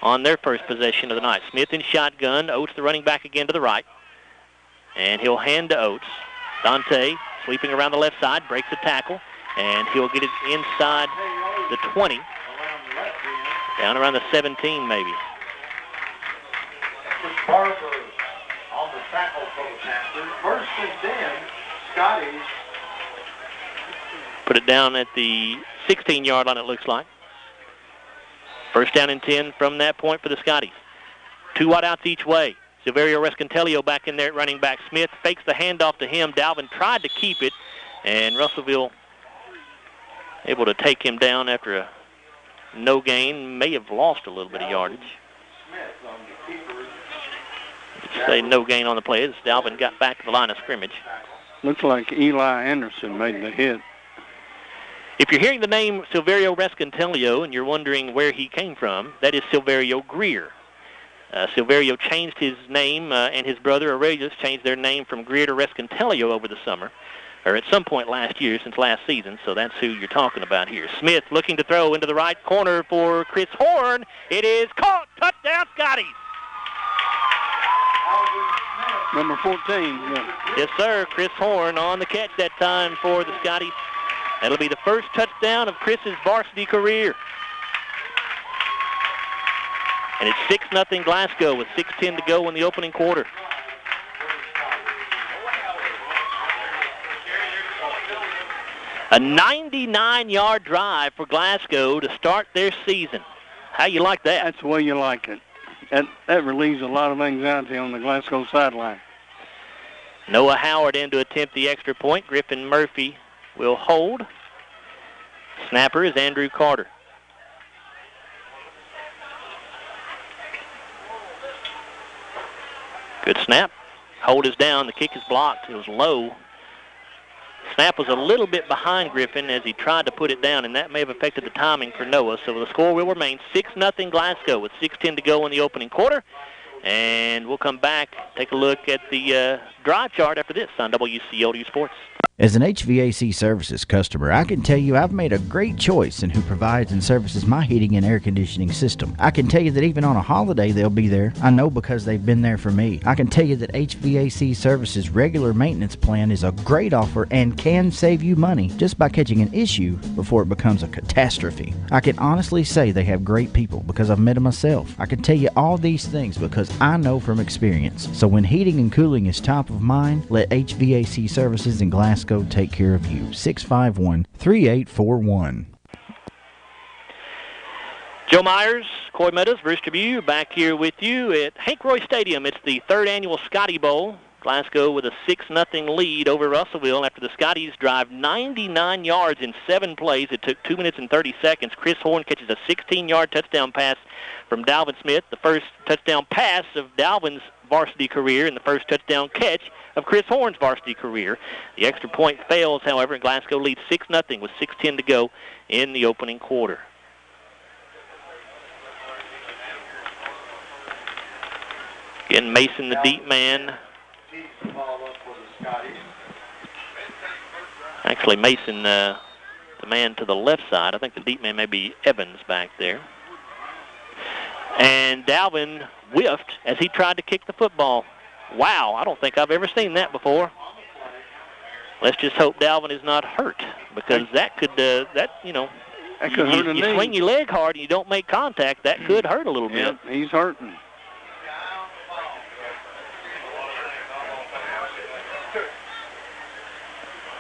on their first possession of the night. Smith in shotgun. Oates, the running back, again to the right. And he'll hand to Oates. Dante sweeping around the left side, breaks a tackle, and he'll get it inside the 20, down around the 17 maybe. Barber on the tackle for the Panthers. First and 10, Scotties. Put it down at the 16-yard line, it looks like. First down and 10 from that point for the Scotties. 2 wideouts each way. Silverio Rescantelio back in there at running back. Smith fakes the handoff to him. Dalvin tried to keep it, and Russellville able to take him down after a no gain. May have lost a little bit of yardage. Say no gain on the play as Dalvin got back to the line of scrimmage. Looks like Eli Anderson made the hit. If you're hearing the name Silverio Rescantelio and you're wondering where he came from, that is Silverio Greer. Silverio changed his name, and his brother Aurelius changed their name from Greer to Rescantelio over the summer, or at some point last year, since last season, so that's who you're talking about here. Smith looking to throw into the right corner for Chris Horn. It is caught. Touchdown, Scotties. Number 14. Yeah. Yes, sir. Chris Horn on the catch that time for the Scotties. That'll be the first touchdown of Chris's varsity career. And it's 6-0 Glasgow with 6:10 to go in the opening quarter. A 99-yard drive for Glasgow to start their season. How you like that? That's the way you like it. That relieves a lot of anxiety on the Glasgow sideline. Noah Howard in to attempt the extra point. Griffin Murphy will hold. Snapper is Andrew Carter. Good snap. Hold is down. The kick is blocked. It was low. Snap was a little bit behind Griffin as he tried to put it down, and that may have affected the timing for Noah. So the score will remain 6-0 Glasgow with 6:10 to go in the opening quarter. And we'll come back, take a look at the drive chart after this on WCLU Sports. As an HVAC Services customer, I can tell you I've made a great choice in who provides and services my heating and air conditioning system. I can tell you that even on a holiday they'll be there. I know because they've been there for me. I can tell you that HVAC Services regular maintenance plan is a great offer and can save you money just by catching an issue before it becomes a catastrophe. I can honestly say they have great people because I've met them myself. I can tell you all these things because I know from experience. So when heating and cooling is top of mind, let HVAC Services in Glasgow take care of you. 651-3841. Joe Myers, Coy Meadows, Bruce Tribune back here with you at Hank Roy Stadium. It's the third annual Scotty Bowl. Glasgow with a 6-0 lead over Russellville after the Scotties drive 99 yards in 7 plays. It took 2 minutes and 30 seconds. Chris Horn catches a 16-yard touchdown pass from Dalvin Smith, the first touchdown pass of Dalvin's varsity career and the first touchdown catch of Chris Horn's varsity career. The extra point fails, however, and Glasgow leads 6-0 with 6:10 to go in the opening quarter. Again, Mason, the deep man. Actually, Mason, the man to the left side. I think the deep man may be Evans back there. And Dalvin whiffed as he tried to kick the football. Wow, I don't think I've ever seen that before. Let's just hope Dalvin is not hurt, because that could hurt a knee. You swing your leg hard and you don't make contact, that could hurt a little bit. He's hurting.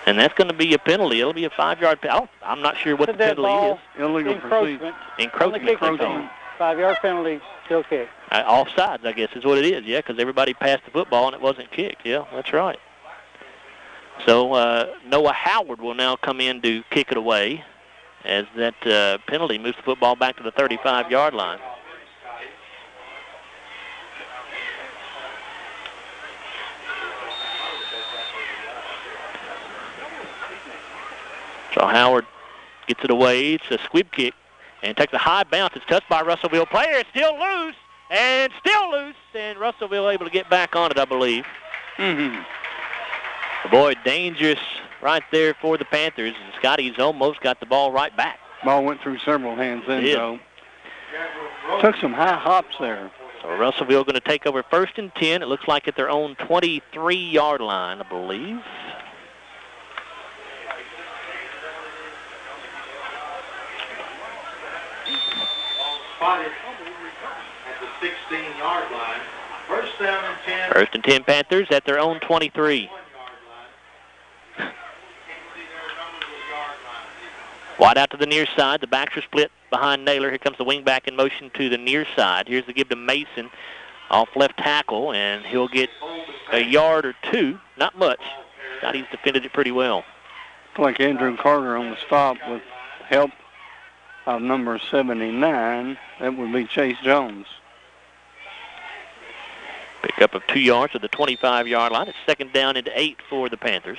And that's going to be a penalty. It'll be a 5-yard penalty. I'm not sure what the penalty is. Illegal encroachment. Encroachment. 5-yard penalty, still kick. Offsides, I guess, is what it is, yeah, because everybody passed the football and it wasn't kicked. Yeah, that's right. So Noah Howard will now come in to kick it away as that penalty moves the football back to the 35-yard line. So Howard gets it away. It's a squib kick and takes a high bounce. It's touched by a Russellville player. It's still loose. and still loose, and Russellville able to get back on it, I believe. Boy, dangerous right there for the Panthers, and Scotty's almost got the ball right back. Ball went through several hands then, though. Took some high hops there. So Russellville going to take over 1st and 10. It looks like at their own 23-yard line, I believe. Spotted at the 16-yard line. 1st down and 10. 1st and 10 Panthers at their own 23. Wide out to the near side. The backs are split behind Naylor. Here comes the wing back in motion to the near side. Here's the give to Mason off left tackle, and he'll get a yard or two. Not much. Thought he's defended it pretty well. Looks like Andrew Carter on the stop with help of number 79. That would be Chase Jones. Pickup of 2 yards to the 25-yard line. It's 2nd down and 8 for the Panthers.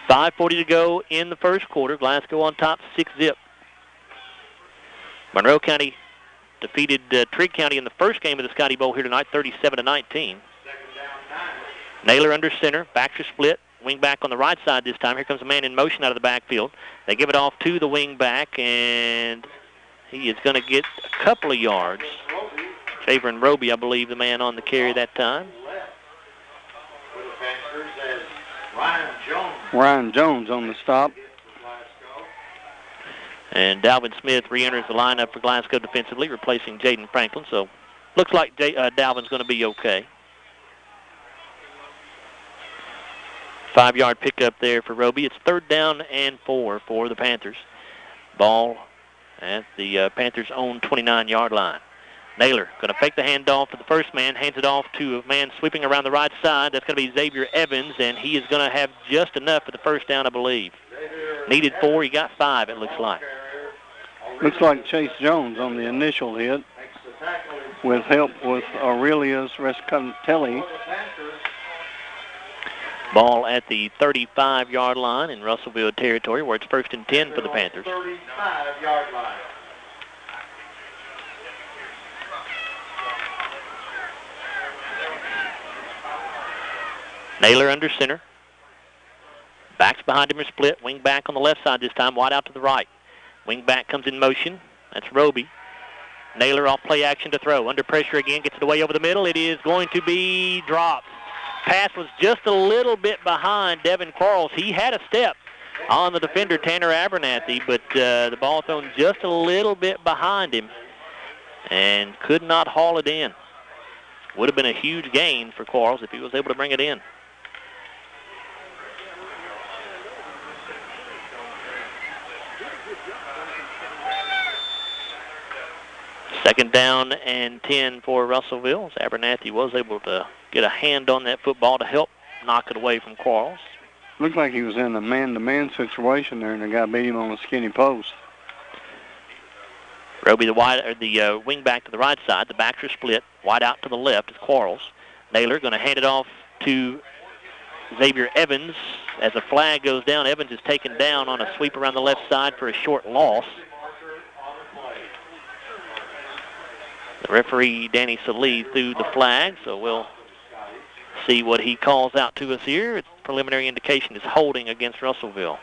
5:40 to go in the first quarter. Glasgow on top, 6-zip. Monroe County defeated Trigg County in the first game of the Scotty Bowl here tonight, 37-19. Naylor under center. Backs are split. Wing back on the right side this time. Here comes a man in motion out of the backfield. They give it off to the wing back, and he is going to get a couple of yards. Favoring Roby, I believe, the man on the carry that time. Ryan Jones on the stop. And Dalvin Smith re-enters the lineup for Glasgow defensively, replacing Jaden Franklin. So looks like Dalvin's going to be okay. 5-yard pickup there for Roby. It's 3rd down and 4 for the Panthers. Ball at the Panthers' own 29-yard line. Naylor going to fake the handoff to the first man, hands it off to a man sweeping around the right side. That's going to be Xavier Evans, and he is going to have just enough for the first down, I believe. Needed 4, he got 5, it looks like. Looks like Chase Jones on the initial hit with help with Aurelius Rescantelli. Ball at the 35-yard line in Russellville territory, where it's 1st and 10 for the Panthers. 35-yard line. Naylor under center. Backs behind him are split. Wing back on the left side this time, wide out to the right. Wing back comes in motion. That's Roby. Naylor off play action to throw. Under pressure again, gets it away over the middle. It is going to be dropped. Pass was just a little bit behind Devin Quarles. He had a step on the defender, Tanner Abernathy, but the ball thrown just a little bit behind him and could not haul it in. Would have been a huge gain for Quarles if he was able to bring it in. Second down and 10 for Russellville. Abernathy was able to get a hand on that football to help knock it away from Quarles. Looked like he was in a man-to-man situation there, and the guy beat him on a skinny post. Roby, the wing back to the right side. The backs are split. Wide out to the left is Quarles. Naylor going to hand it off to Xavier Evans. As a flag goes down, Evans is taken down on a sweep around the left side for a short loss. The referee, Danny Salee, threw the flag, so we'll see what he calls out to us here. Its preliminary indication is holding against Russellville.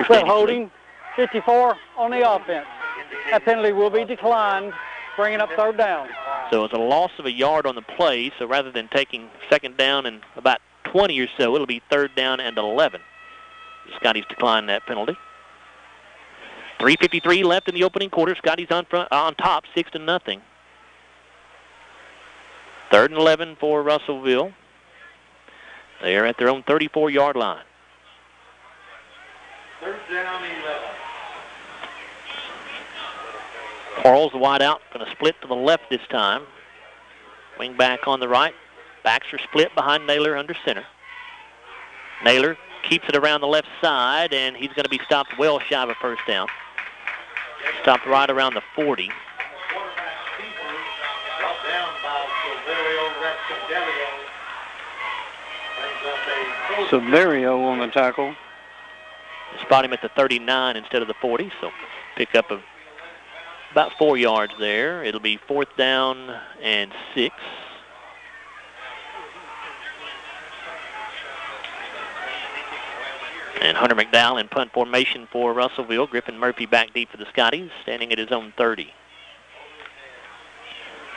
Well, holding 54 on the offense. That penalty will be declined, bringing up 3rd down. So it's a loss of a yard on the play, so rather than taking 2nd down and about 20 or so, it'll be 3rd down and 11. Scotty's declined that penalty. 3:53 left in the opening quarter. Scotty's on top, 6-0. 3rd and 11 for Russellville. They are at their own 34-yard line. 3rd down, 11. Quarles, the wide out, going to split to the left this time. Wing back on the right. Backs are split behind Naylor under center. Naylor keeps it around the left side, and he's going to be stopped well shy of a first down. Stopped right around the 40. Severio on the tackle. Spot him at the 39 instead of the 40, so pick up about 4 yards there. It'll be 4th down and 6. And Hunter McDowell in punt formation for Russellville. Griffin Murphy back deep for the Scotties, standing at his own 30.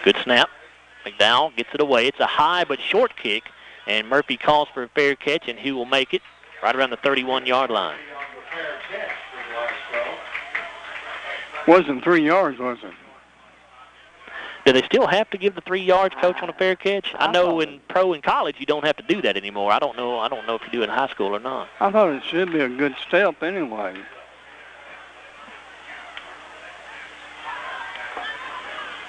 Good snap. McDowell gets it away. It's a high but short kick, and Murphy calls for a fair catch, and he will make it right around the 31-yard line. Wasn't 3 yards, was it? Do they still have to give the 3 yards, Coach, on a fair catch? I know in pro and college you don't have to do that anymore. I don't know if you do it in high school or not. I thought it should be a good step anyway.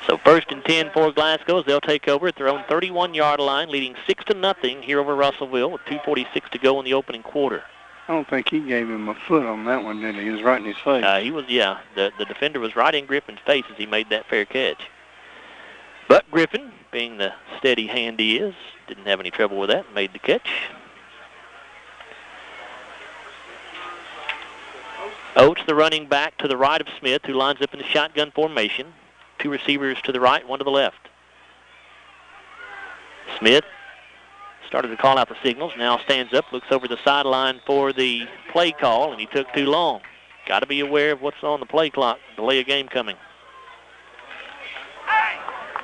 So 1st and 10 for Glasgow as they'll take over at their own 31-yard line, leading 6-0 here over Russellville with 2:46 to go in the opening quarter. I don't think he gave him a foot on that one, did he? He was right in his face. He was, yeah. The defender was right in Griffin's face as he made that fair catch. But Griffin, being the steady hand he is, didn't have any trouble with that and made the catch. Oates, the running back, to the right of Smith, who lines up in the shotgun formation. 2 receivers to the right, 1 to the left. Smith started to call out the signals, now stands up, looks over the sideline for the play call, and he took too long. Got to be aware of what's on the play clock. Delay of game coming.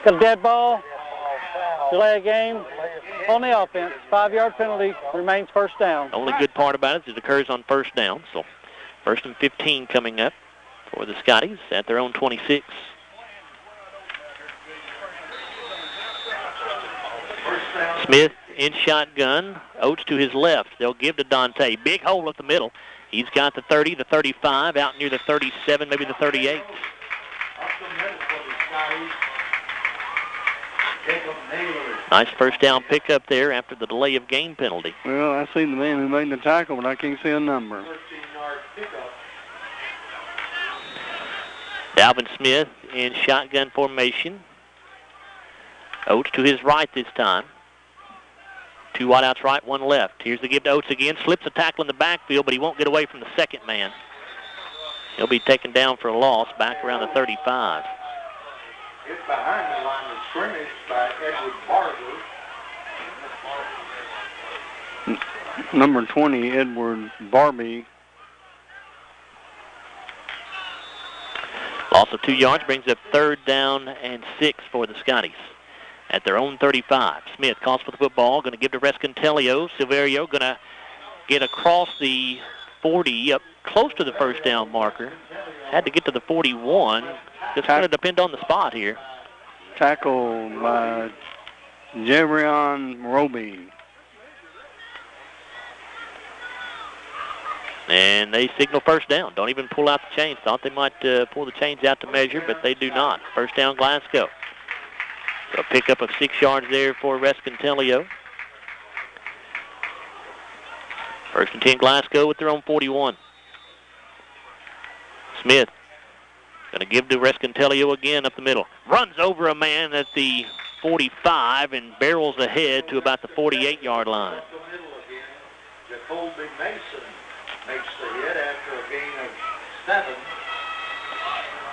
Got a dead ball. Delay of game on the offense. 5-yard penalty. Remains 1st down. Only good part about it is it occurs on 1st down. So 1st and 15 coming up for the Scotties at their own 26. Smith in shotgun. Oates to his left. They'll give to Dante. Big hole up the middle. He's got the 30, the 35, out near the 37, maybe the 38. Nice 1st down pickup there after the delay of game penalty. Well, I see the man who made the tackle, but I can't see a number. Dalvin Smith in shotgun formation. Oates to his right this time. 2 wideouts right, 1 left. Here's the give to Oates again. Slips a tackle in the backfield, but he won't get away from the second man. He'll be taken down for a loss back around the 35. It's behind the line of scrimmage by Edward Barber. Number 20, Edward Barbie. Loss of 2 yards brings up 3rd down and 6 for the Scotties at their own 35. Smith calls for the football, going to give to Rescantelio. Silverio going to get across the 40, up close to the 1st down marker. Had to get to the 41. It's going to depend on the spot here. Tackle by Jevrion Roby. And they signal 1st down. Don't even pull out the chains. Thought they might pull the chains out to measure, but they do not. 1st down, Glasgow. So a pickup of 6 yards there for Rescantelio. 1st and 10, Glasgow with their own 41. Smith going to give to Rescantelio again up the middle. Runs over a man at the 45 and barrels ahead to about the 48-yard line. Jacoby Mason makes the hit after a gain of 7.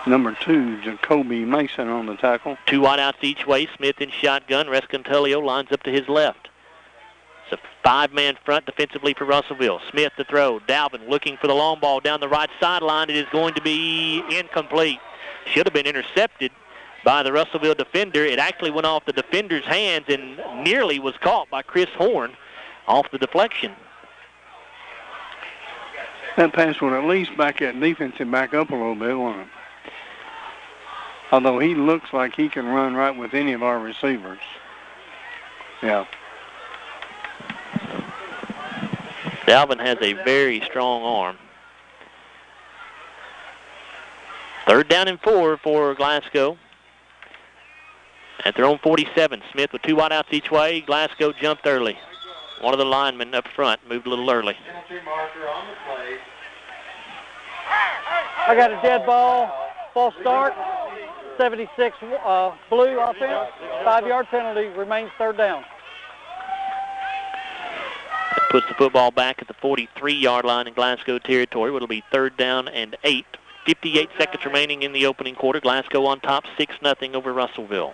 Number 2, Jacoby Mason on the tackle. 2 wideouts each way. Smith in shotgun. Rescantelio lines up to his left. It's a 5-man front defensively for Russellville. Smith to throw. Dalvin looking for the long ball down the right sideline. It is going to be incomplete. Should have been intercepted by the Russellville defender. It actually went off the defender's hands and nearly was caught by Chris Horn off the deflection. That pass would at least back that defensive back up a little bit, won't it? Although he looks like he can run right with any of our receivers. Yeah. Dalvin has a very strong arm. 3rd down and 4 for Glasgow. At their own 47, Smith with 2 wideouts each way. Glasgow jumped early. One of the linemen up front moved a little early. I got a dead ball. False start. 76 Blue offense. 5-yard penalty, remains third down. That puts the football back at the 43-yard line in Glasgow territory. It'll be third down and 8. 58 seconds remaining in the opening quarter. Glasgow on top, 6-0 over Russellville.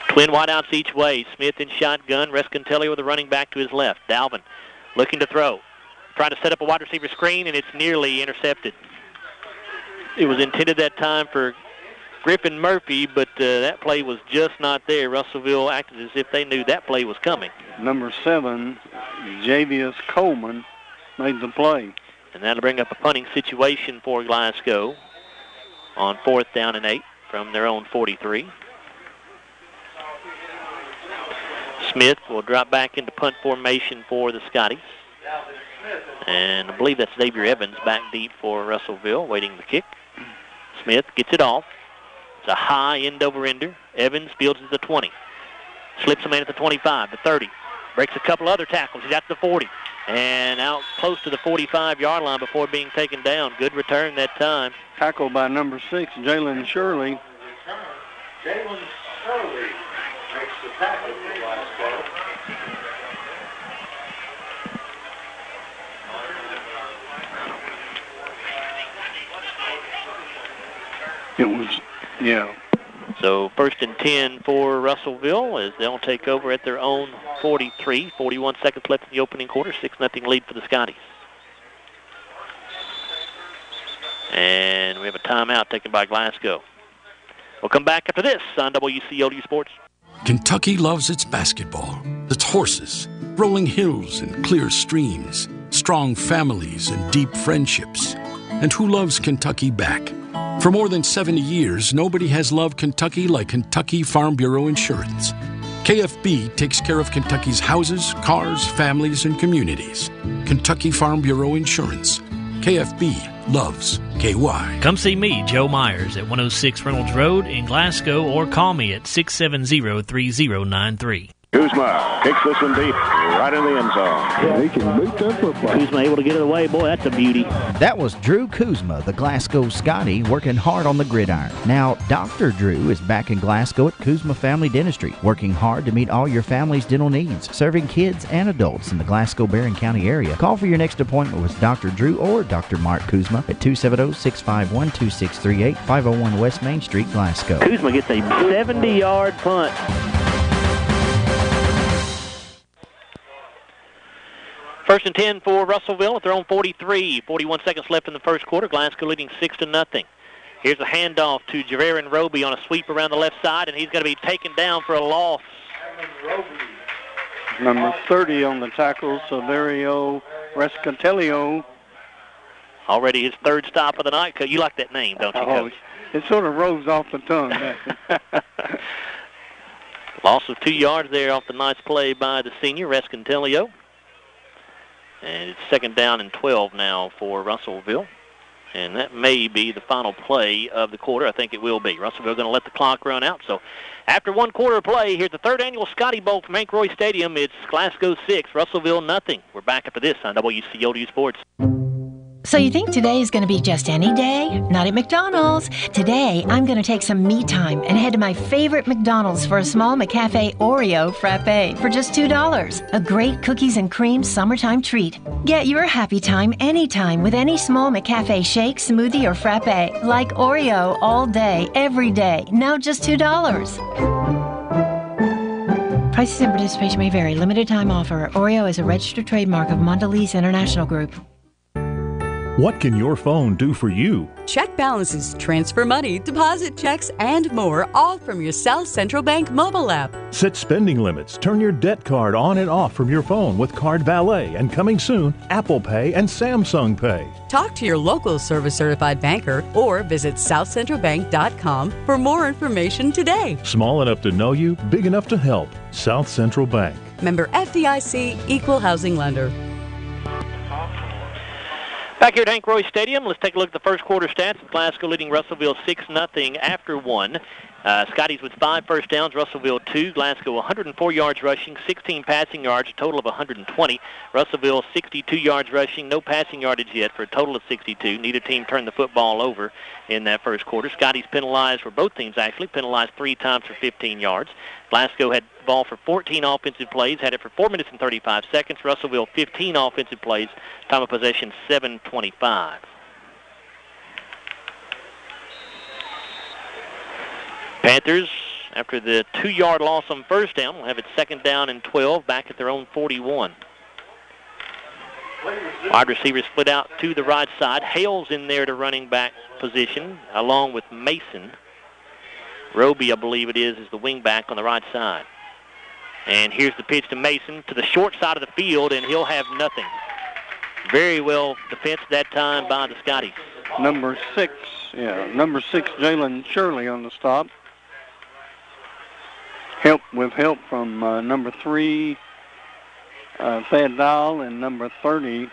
Twin wideouts each way. Smith in shotgun. Rescantelli with a running back to his left. Dalvin looking to throw. Trying to set up a wide receiver screen, and it's nearly intercepted. It was intended that time for Griffin Murphy, but that play was just not there. Russellville acted as if they knew that play was coming. Number 7, Javius Coleman, made the play. And that'll bring up a punting situation for Glasgow on 4th down and 8 from their own 43. Smith will drop back into punt formation for the Scotties. And I believe that's Xavier Evans back deep for Russellville, waiting the kick. Smith gets it off. It's a high end-over-ender. Evans fields at the 20. Slips a man at the 25, the 30. Breaks a couple other tackles. He's at the 40. And out close to the 45-yard line before being taken down. Good return that time. Tackled by number 6, Jalen Shirley. Jalen Shirley makes the tackle for Glasgow. It was, yeah. So 1st and 10 for Russellville as they'll take over at their own 43. 41 seconds left in the opening quarter. 6-0 lead for the Scotties. And we have a timeout taken by Glasgow. We'll come back after this on WCLU Sports. Kentucky loves its basketball, its horses, rolling hills and clear streams, strong families and deep friendships. And who loves Kentucky back? For more than 70 years, nobody has loved Kentucky like Kentucky Farm Bureau Insurance. KFB takes care of Kentucky's houses, cars, families, and communities. Kentucky Farm Bureau Insurance. KFB loves KY. Come see me, Joe Myers, at 106 Reynolds Road in Glasgow, or call me at 670-3093. Kuzma kicks this one deep, right in the end zone. He can boot that football. Kuzma able to get it away. Boy, that's a beauty. That was Drew Kuzma, the Glasgow Scotty, working hard on the gridiron. Now, Dr. Drew is back in Glasgow at Kuzma Family Dentistry, working hard to meet all your family's dental needs, serving kids and adults in the Glasgow-Barron County area. Call for your next appointment with Dr. Drew or Dr. Mark Kuzma at 270-651-2638, 501 West Main Street, Glasgow. Kuzma gets a 70-yard punt. First and 10 for Russellville at their own 43. 41 seconds left in the first quarter. Glasgow leading 6-0. Here's a handoff to Javerin Roby on a sweep around the left side, and he's going to be taken down for a loss. Number 30 on the tackle, Severio Rescantelio. Already his third stop of the night. You like that name, don't you, Coach? It sort of rolls off the tongue. Loss of 2 yards there off the nice play by the senior, Rescantelio. And it's 2nd down and 12 now for Russellville. And that may be the final play of the quarter. I think it will be. Russellville going to let the clock run out. So after 1 quarter of play, here's the 3rd annual Scotty Bowl from Hank Roy Stadium. It's Glasgow 6, Russellville nothing. We're back after this on WCLU Sports. So you think today is going to be just any day? Not at McDonald's. Today, I'm going to take some me time and head to my favorite McDonald's for a small McCafe Oreo Frappe for just $2. A great cookies and cream summertime treat. Get your happy time anytime with any small McCafe shake, smoothie, or frappe. Like Oreo all day, every day. Now just $2. Prices and participation may vary. Limited time offer. Oreo is a registered trademark of Mondelez International Group. What can your phone do for you? Check balances, transfer money, deposit checks, and more, all from your South Central Bank mobile app. Set spending limits. Turn your debt card on and off from your phone with Card Valet, and coming soon, Apple Pay and Samsung Pay. Talk to your local service-certified banker or visit southcentralbank.com for more information today. Small enough to know you, big enough to help. South Central Bank. Member FDIC, Equal Housing Lender. Back here at Hank Roy Stadium, let's take a look at the first quarter stats. Glasgow leading Russellville 6-0 after 1. Scotty's with 5 first downs, Russellville 2. Glasgow 104 yards rushing, 16 passing yards, a total of 120. Russellville 62 yards rushing, no passing yardage yet for a total of 62. Neither team turned the football over in that first quarter. Scotty's penalized, for both teams actually, penalized 3 times for 15 yards. Glasgow had the ball for 14 offensive plays, had it for 4 minutes and 35 seconds. Russellville 15 offensive plays, time of possession 7:25. Panthers, after the 2-yard loss on first down, will have it 2nd down and 12 back at their own 41. Wide receivers split out to the right side. Hale's in there to running back position along with Mason. Roby, I believe it is the wing back on the right side. And here's the pitch to Mason to the short side of the field, and he'll have nothing. Very well defensed that time by the Scotties. Number 6, Jalen Shirley on the stop. Help from number 3, Thad Dial, and number 30.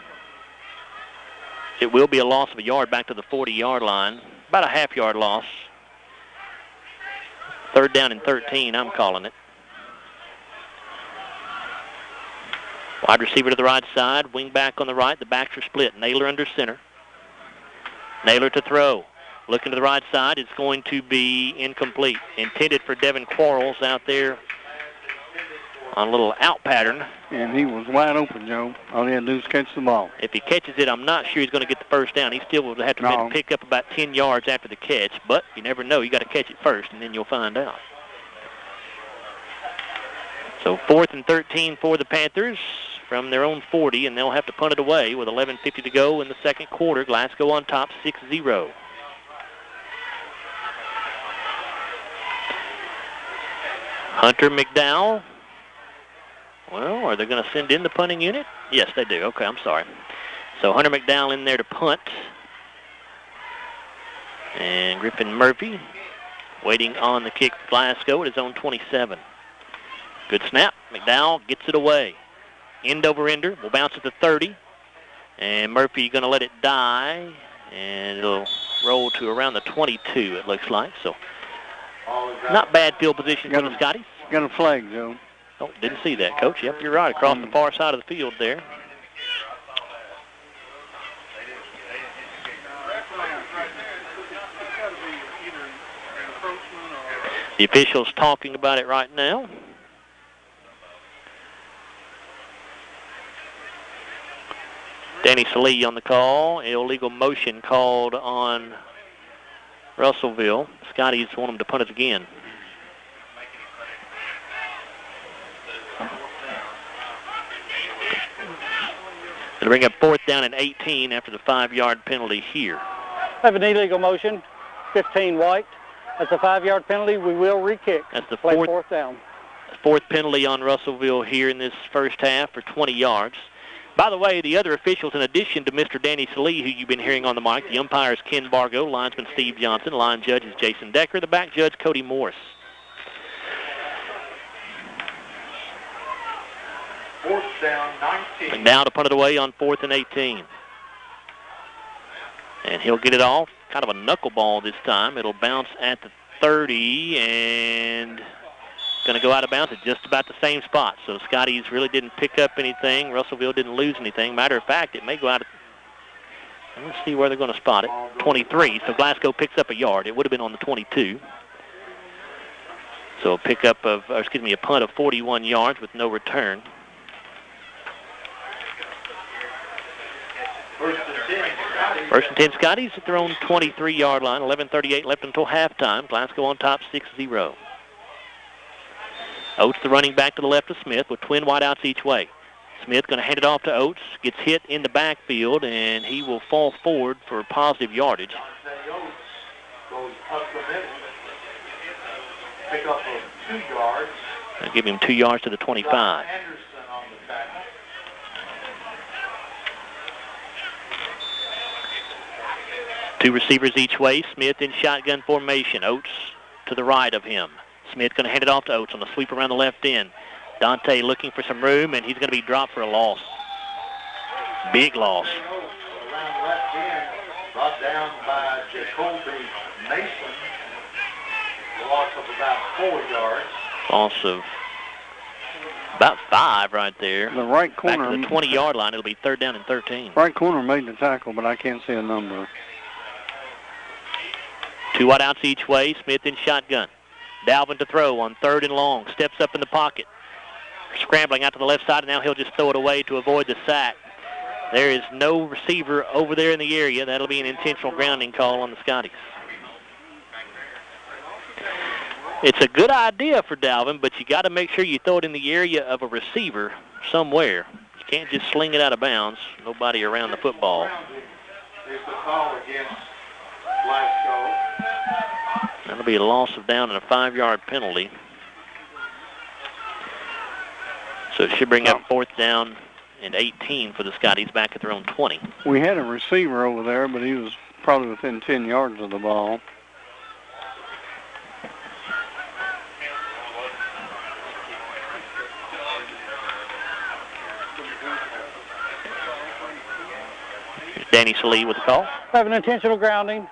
It will be a loss of a yard back to the 40-yard line. About a half-yard loss. 3rd down and 13, I'm calling it. Wide receiver to the right side, wing back on the right. The backs are split. Naylor under center. Naylor to throw. Looking to the right side, it's going to be incomplete. Intended for Devin Quarles out there on a little out pattern. And he was wide open, Joe. All he had to do was catch the ball. If he catches it, I'm not sure he's going to get the first down. He still will have to pick up about 10 yards after the catch, but you never know. You got to catch it first, and then you'll find out. So 4th and 13 for the Panthers from their own 40, and they'll have to punt it away with 11:50 to go in the second quarter. Glasgow on top, 6-0. Hunter McDowell. Well, are they going to send in the punting unit? Yes, they do. Okay, I'm sorry. So Hunter McDowell in there to punt. And Griffin Murphy waiting on the kick for Glasgow at his own 27. Good snap. McDowell gets it away. End over ender. Will bounce at the 30. And Murphy going to let it die. And it'll roll to around the 22, it looks like. So not bad field position for the Scotties. Got a flag, Joe. Oh, didn't see that, Coach. Yep, you're right. Across the far side of the field there. The officials talking about it right now. Danny Salee on the call. Illegal motion called on Russellville. Scotties want him to punt it again. It'll bring up 4th down and 18 after the 5-yard penalty here. Have an illegal motion, 15 white. That's a 5-yard penalty. We will re-kick. That's the play 4th down. 4th penalty on Russellville here in this first half for 20 yards. By the way, the other officials, in addition to Mr. Danny Salee, who you've been hearing on the mic, the umpire is Ken Bargo, linesman Steve Johnson, line judge is Jason Decker, the back judge Cody Morris. 4th down, 19. And now to punt it away on 4th and 18. And he'll get it off. Kind of a knuckleball this time. It'll bounce at the 30 and going to go out of bounds at just about the same spot. So Scotties really didn't pick up anything. Russellville didn't lose anything. Matter of fact, it may go out of, let's see where they're going to spot it. 23. So Glasgow picks up a yard. It would have been on the 22. So a pickup of, a punt of 41 yards with no return. First and 10 Scotties at their own 23-yard line. 11:38 left until halftime. Glasgow on top, 6-0. Oates, the running back to the left of Smith, with twin wideouts each way. Smith going to hand it off to Oates. Gets hit in the backfield, and he will fall forward for positive yardage. Pick up 2 yards. I'll give him 2 yards to the 25. Two receivers each way. Smith in shotgun formation. Oates to the right of him. Smith going to hand it off to Oates on the sweep around the left end. Dante looking for some room, and he's going to be dropped for a loss. Big loss. Around left end, brought down by Jacoby Mason. Loss of about 4 yards. Loss of about 5 right there. The right corner. Back to the 20-yard line. It'll be 3rd down and 13. Right corner made the tackle, but I can't see a number. 2 wideouts each way. Smith in shotgun. Dalvin to throw on 3rd and long. Steps up in the pocket. Scrambling out to the left side, and now he'll just throw it away to avoid the sack. There is no receiver over there in the area. That'll be an intentional grounding call on the Scotties. It's a good idea for Dalvin, but you got to make sure you throw it in the area of a receiver somewhere. You can't just sling it out of bounds. Nobody around the football. Is the call against Glasgow. That'll be a loss of down and a 5-yard penalty. So it should bring up 4th down and 18 for the Scotties back at their own 20. We had a receiver over there, but he was probably within 10 yards of the ball. Danny Salee with the call. We have an intentional grounding,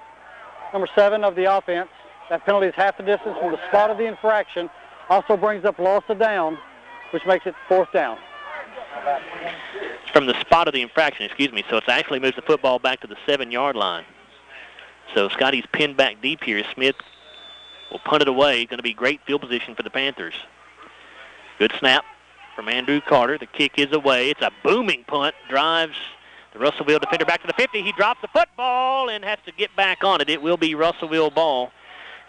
number 7 of the offense. That penalty is half the distance from the spot of the infraction. Also brings up loss of down, which makes it 4th down. From the spot of the infraction, so it actually moves the football back to the 7-yard line. So Scotty's pinned back deep here. Smith will punt it away. Going to be great field position for the Panthers. Good snap from Andrew Carter. The kick is away. It's a booming punt. Drives the Russellville defender back to the 50. He drops the football and has to get back on it. It will be Russellville ball.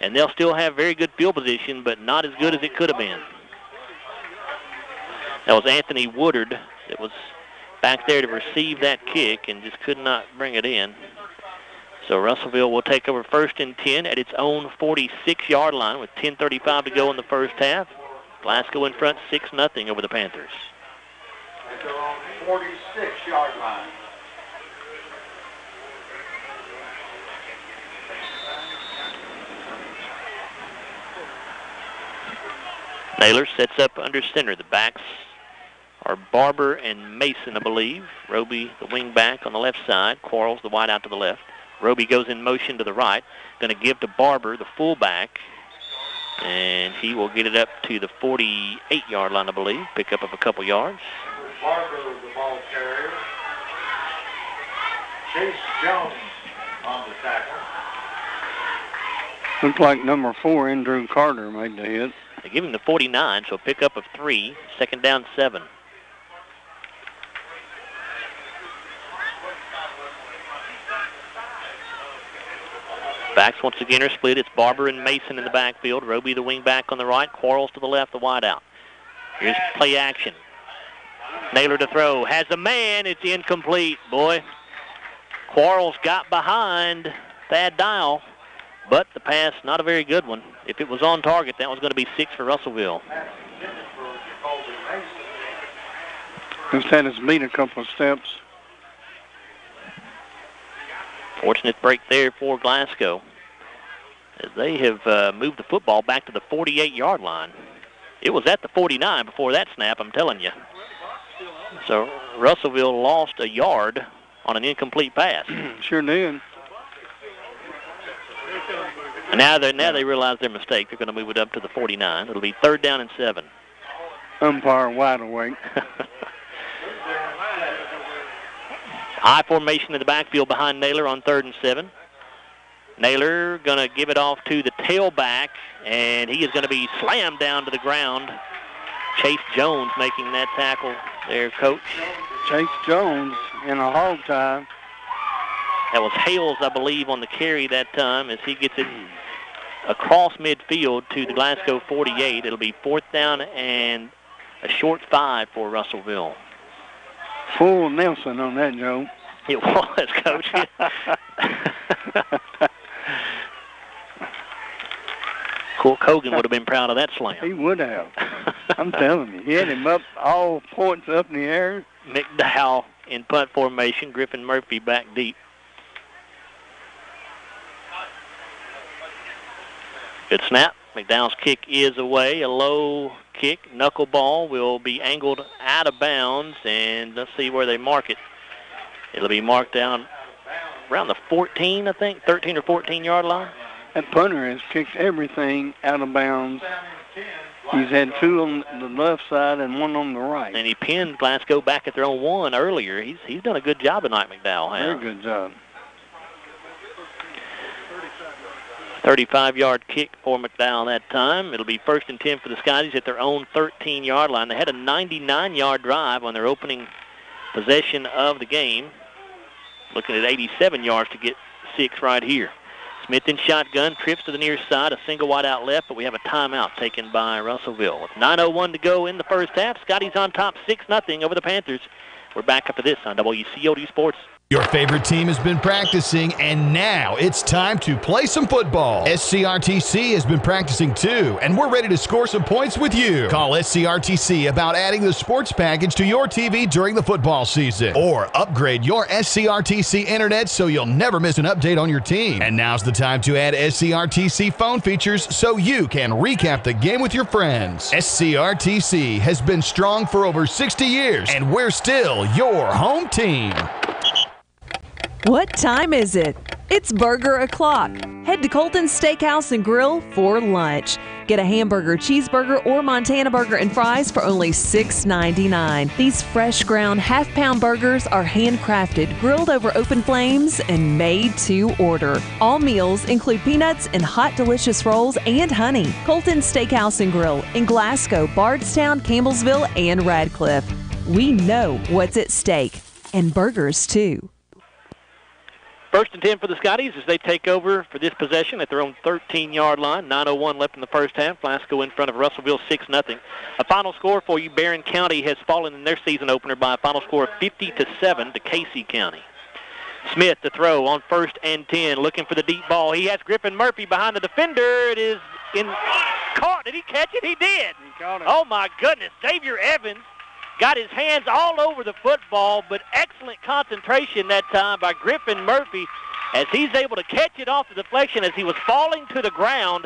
And they'll still have very good field position, but not as good as it could have been. That was Anthony Woodard that was back there to receive that kick and just could not bring it in. So Russellville will take over 1st and 10 at its own 46-yard line with 10:35 to go in the first half. Glasgow in front 6-0 over the Panthers. At their own 46-yard line. Naylor sets up under center. The backs are Barber and Mason, I believe. Roby, the wing back on the left side. Quarles, the wide out to the left. Roby goes in motion to the right. Going to give to Barber, the fullback. And he will get it up to the 48-yard line, I believe. Pick up of a couple yards. Barber, the ball carrier. Chase Jones on the tackle. Looked like number 4, Andrew Carter, made the hit. They give him the 49, so a pickup of 3. 2nd down, 7. Backs once again are split. It's Barber and Mason in the backfield. Roby the wing back on the right. Quarles to the left, the wide out. Here's play action. Naylor to throw. Has a man. It's incomplete. Boy, Quarles got behind Thad Dial, but the pass, not a very good one. If it was on target, that was going to be 6 for Russellville. Just had his lead a couple of steps. Fortunate break there for Glasgow, as they have moved the football back to the 48-yard line. It was at the 49 before that snap, I'm telling you. So Russellville lost a yard on an incomplete pass. Sure did. And now they realize their mistake. They're going to move it up to the 49. It'll be 3rd down and 7. Umpire wide awake. High formation in the backfield behind Naylor on 3rd and 7. Naylor going to give it off to the tailback, and he is going to be slammed down to the ground. Chase Jones making that tackle there, Coach. Chase Jones in a hog tie. That was Hales, I believe, on the carry that time as he gets it across midfield to the Glasgow 48. It'll be 4th down and a short 5 for Russellville. Full Nelson on that, Joe. It was, Coach. Court Hogan would have been proud of that slam. He would have. I'm telling you. He had him up, all points up in the air. McDowell in punt formation. Griffin Murphy back deep. Good snap. McDowell's kick is away. A low kick. Knuckleball will be angled out of bounds. And let's see where they mark it. It'll be marked down around the 14, I think, 13 or 14-yard line. That punter has kicked everything out of bounds. He's had 2 on the left side and 1 on the right. And he pinned Glasgow back at their own 1 earlier. He's done a good job tonight, McDowell has. Very good job. 35-yard kick for McDowell that time. It'll be 1st and 10 for the Scotties at their own 13-yard line. They had a 99-yard drive on their opening possession of the game. Looking at 87 yards to get 6 right here. Smith in shotgun, trips to the near side, a single wide out left, but we have a timeout taken by Russellville. With 9:01 to go in the first half, Scotty's on top 6-0 over the Panthers. We're back after this on WCLU Sports. Your favorite team has been practicing, and now it's time to play some football. SCRTC has been practicing too, and we're ready to score some points with you. Call SCRTC about adding the sports package to your TV during the football season, or upgrade your SCRTC internet so you'll never miss an update on your team. And now's the time to add SCRTC phone features so you can recap the game with your friends. SCRTC has been strong for over 60 years, and we're still your home team. What time is it? It's burger o'clock. Head to Colton's Steakhouse and Grill for lunch. Get a hamburger, cheeseburger, or Montana burger and fries for only $6.99. These fresh ground half-pound burgers are handcrafted, grilled over open flames, and made to order. All meals include peanuts and hot, delicious rolls and honey. Colton's Steakhouse and Grill in Glasgow, Bardstown, Campbellsville, and Radcliffe. We know what's at stake, and burgers too. 1st and 10 for the Scotties as they take over for this possession at their own 13-yard line. 9:01 left in the first half. Glasgow in front of Russellville 6-0. A final score for you, Barron County has fallen in their season opener by a final score of 50-7 to Casey County. Smith to throw on 1st and 10, looking for the deep ball. He has Griffin Murphy behind the defender. It is caught. Did he catch it? He did. He caught it. Oh, my goodness. Xavier Evans got his hands all over the football, but excellent concentration that time by Griffin Murphy as he's able to catch it off the deflection as he was falling to the ground.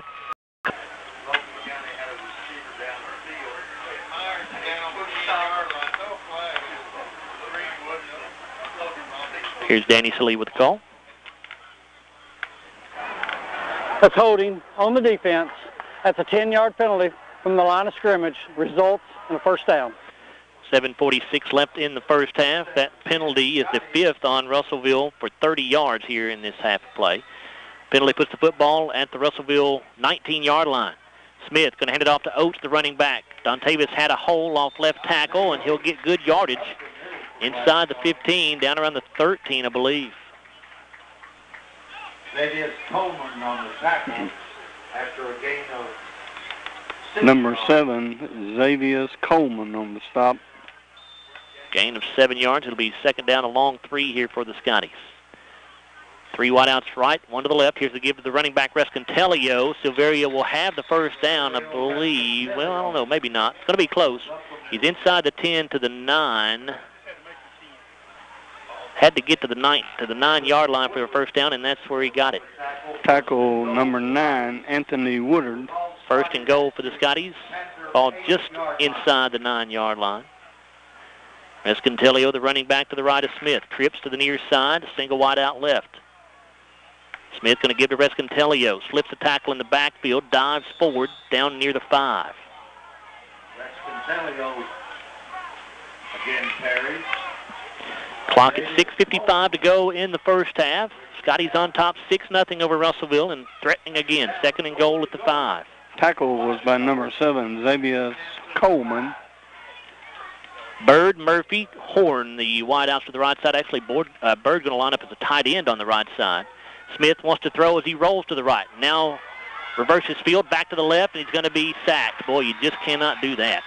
Here's Danny Salee with the call. That's holding on the defense. That's a 10-yard penalty from the line of scrimmage. Results in a first down. 7:46 left in the first half. That penalty is the 5th on Russellville for 30 yards here in this half of play. Penalty puts the football at the Russellville 19-yard line. Smith going to hand it off to Oates, the running back. Dontavis had a hole off left tackle, and he'll get good yardage inside the 15, down around the 13, I believe. Xavier Coleman on the tackle after a gain of Number 7, Xavier Coleman on the stop. Gain of 7 yards. It'll be 2nd down, a long 3 here for the Scotties. 3 wideouts right, 1 to the left. Here's the give to the running back, Rescantelio. Silveria will have the first down, I believe. Well, I don't know, maybe not. It's going to be close. He's inside the 10 to the 9. Had to get to the 9-yard line for a first down, and that's where he got it. Tackle number 9, Anthony Woodard. 1st and goal for the Scotties. Ball just inside the 9-yard line. Rescantelio, the running back to the right of Smith. Trips to the near side, a single wide out left. Smith going to give to Rescantelio. Slips a tackle in the backfield, dives forward, down near the 5. Rescantelio again carries. Clock at 6:55 to go in the first half. Scotty's on top 6-0 over Russellville and threatening again. 2nd and goal at the 5. Tackle was by number 7, Xavier Coleman. Bird, Murphy, Horn, the wideouts to the right side. Actually, Bird's going to line up as a tight end on the right side. Smith wants to throw as he rolls to the right. Now reverses field, back to the left, and he's going to be sacked. Boy, you just cannot do that.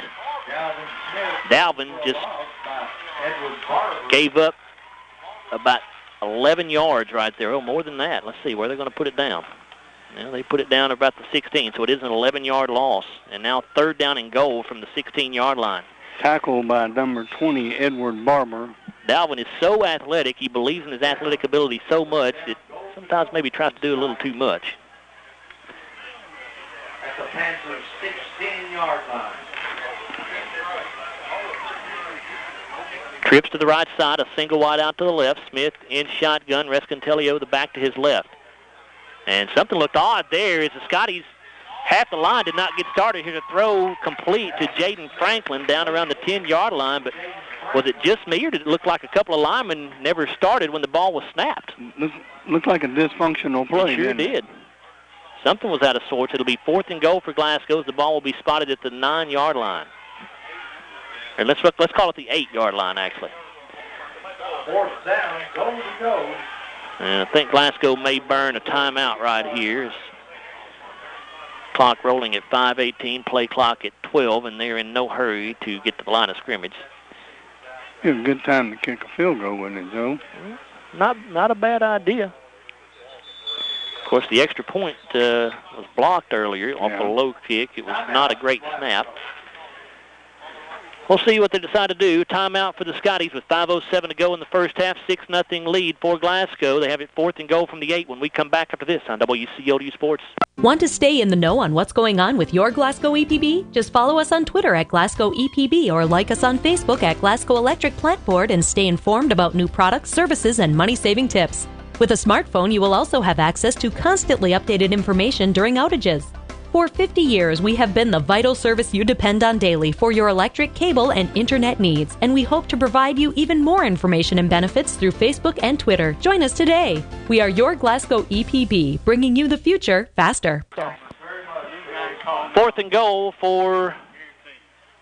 Dalvin just gave up about 11 yards right there. Oh, more than that. Let's see, where they're going to put it down. Well, they put it down about the 16, so it is an 11-yard loss. And now 3rd down and goal from the 16-yard line. Tackle by number 20, Edward Barber. Dalvin is so athletic. He believes in his athletic ability so much that sometimes maybe tries to do a little too much. At the Panthers' 16-yard line. Trips to the right side, a single wide out to the left. Smith in shotgun, Rescantelio the back to his left. And something looked odd there as the Scotties, half the line did not get started. Here's a throw complete to Jaden Franklin down around the 10-yard line. But was it just me, or did it look like a couple of linemen never started when the ball was snapped? Looked like a dysfunctional play. It sure did. Something was out of sorts. It'll be 4th and goal for Glasgow. The ball will be spotted at the 9-yard line. Or let's call it the 8-yard line, actually. 4th down, goal to go. And I think Glasgow may burn a timeout right here. Clock rolling at 5:18, play clock at 12, and they're in no hurry to get to the line of scrimmage. It's a good time to kick a field goal, wasn't it, Joe? Not a bad idea. Of course, the extra point was blocked earlier off a low kick. It was not a great snap. We'll see what they decide to do. Timeout for the Scotties with 5:07 to go in the first half. 6-0 lead for Glasgow. They have it 4th and goal from the 8 when we come back after this on WCLU Sports. Want to stay in the know on what's going on with your Glasgow EPB? Just follow us on Twitter at Glasgow EPB or like us on Facebook at Glasgow Electric Plant Board and stay informed about new products, services, and money-saving tips. With a smartphone, you will also have access to constantly updated information during outages. For 50 years, we have been the vital service you depend on daily for your electric, cable, and internet needs, and we hope to provide you even more information and benefits through Facebook and Twitter. Join us today. We are your Glasgow EPB, bringing you the future faster. 4th and goal for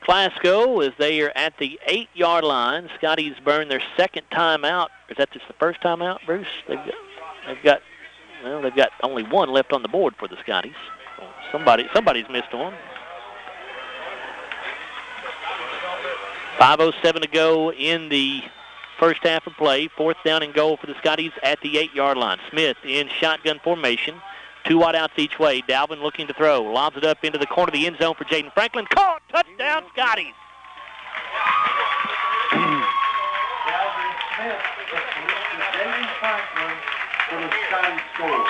Glasgow as they are at the 8-yard line. Scotties burn their second timeout. Is that just the first timeout, Bruce? They've got only one left on the board for the Scotties. Somebody's missed one. 5:07 to go in the first half of play. 4th down and goal for the Scotties at the 8-yard line. Smith in shotgun formation. 2 wide outs each way. Dalvin looking to throw. Lobs it up into the corner of the end zone for Jaden Franklin. Caught! Touchdown, Scotties!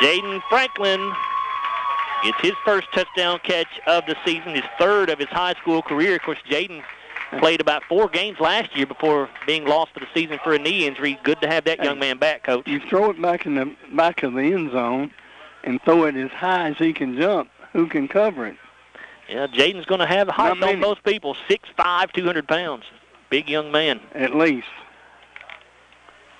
Jaden Franklin gets his first touchdown catch of the season, his 3rd of his high school career. Of course, Jaden played about 4 games last year before being lost for the season for a knee injury. Good to have that young man back, Coach. You throw it back in the back of the end zone and throw it as high as he can jump. Who can cover it? Yeah, Jaden's going to have height on most people. 6'5", 200 pounds. Big young man. At least.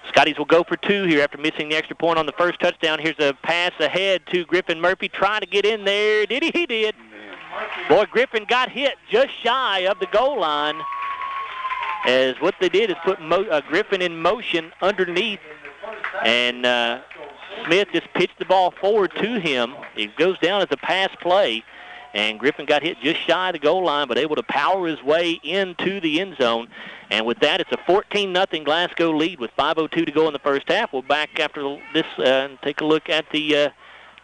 Scotties will go for 2 here after missing the extra point on the first touchdown. Here's a pass ahead to Griffin Murphy. Trying to get in there. Did he? He did. Boy, Griffin got hit just shy of the goal line. As what they did is put Griffin in motion underneath. And Smith just pitched the ball forward to him. It goes down as a pass play. And Griffin got hit just shy of the goal line, but able to power his way into the end zone. And with that, it's a 14-0 Glasgow lead with 5:02 to go in the first half. We'll back after this and take a look at the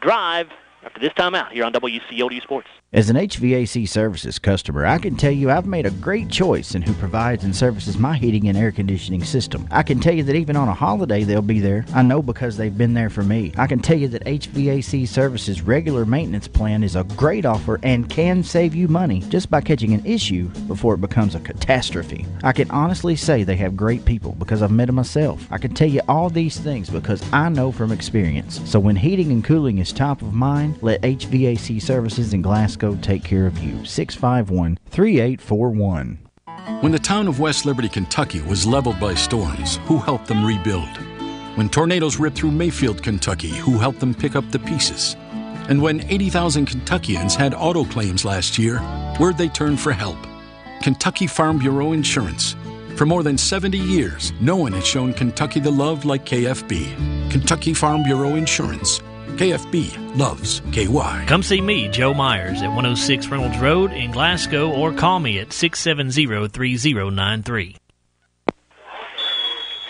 drive after this timeout here on WCLU Sports. As an HVAC Services customer, I can tell you I've made a great choice in who provides and services my heating and air conditioning system. I can tell you that even on a holiday they'll be there. I know because they've been there for me. I can tell you that HVAC Services regular maintenance plan is a great offer and can save you money just by catching an issue before it becomes a catastrophe. I can honestly say they have great people because I've met them myself. I can tell you all these things because I know from experience. So when heating and cooling is top of mind, let HVAC Services in Glasgow take care of you. 651-3841. When the town of West Liberty, Kentucky was leveled by storms, who helped them rebuild? When tornadoes ripped through Mayfield, Kentucky, who helped them pick up the pieces? And when 80,000 Kentuckians had auto claims last year, where'd they turn for help? Kentucky Farm Bureau Insurance. For more than 70 years, no one has shown Kentucky the love like KFB. Kentucky Farm Bureau Insurance. KFB loves KY. Come see me, Joe Myers, at 106 Reynolds Road in Glasgow, or call me at 670-3093.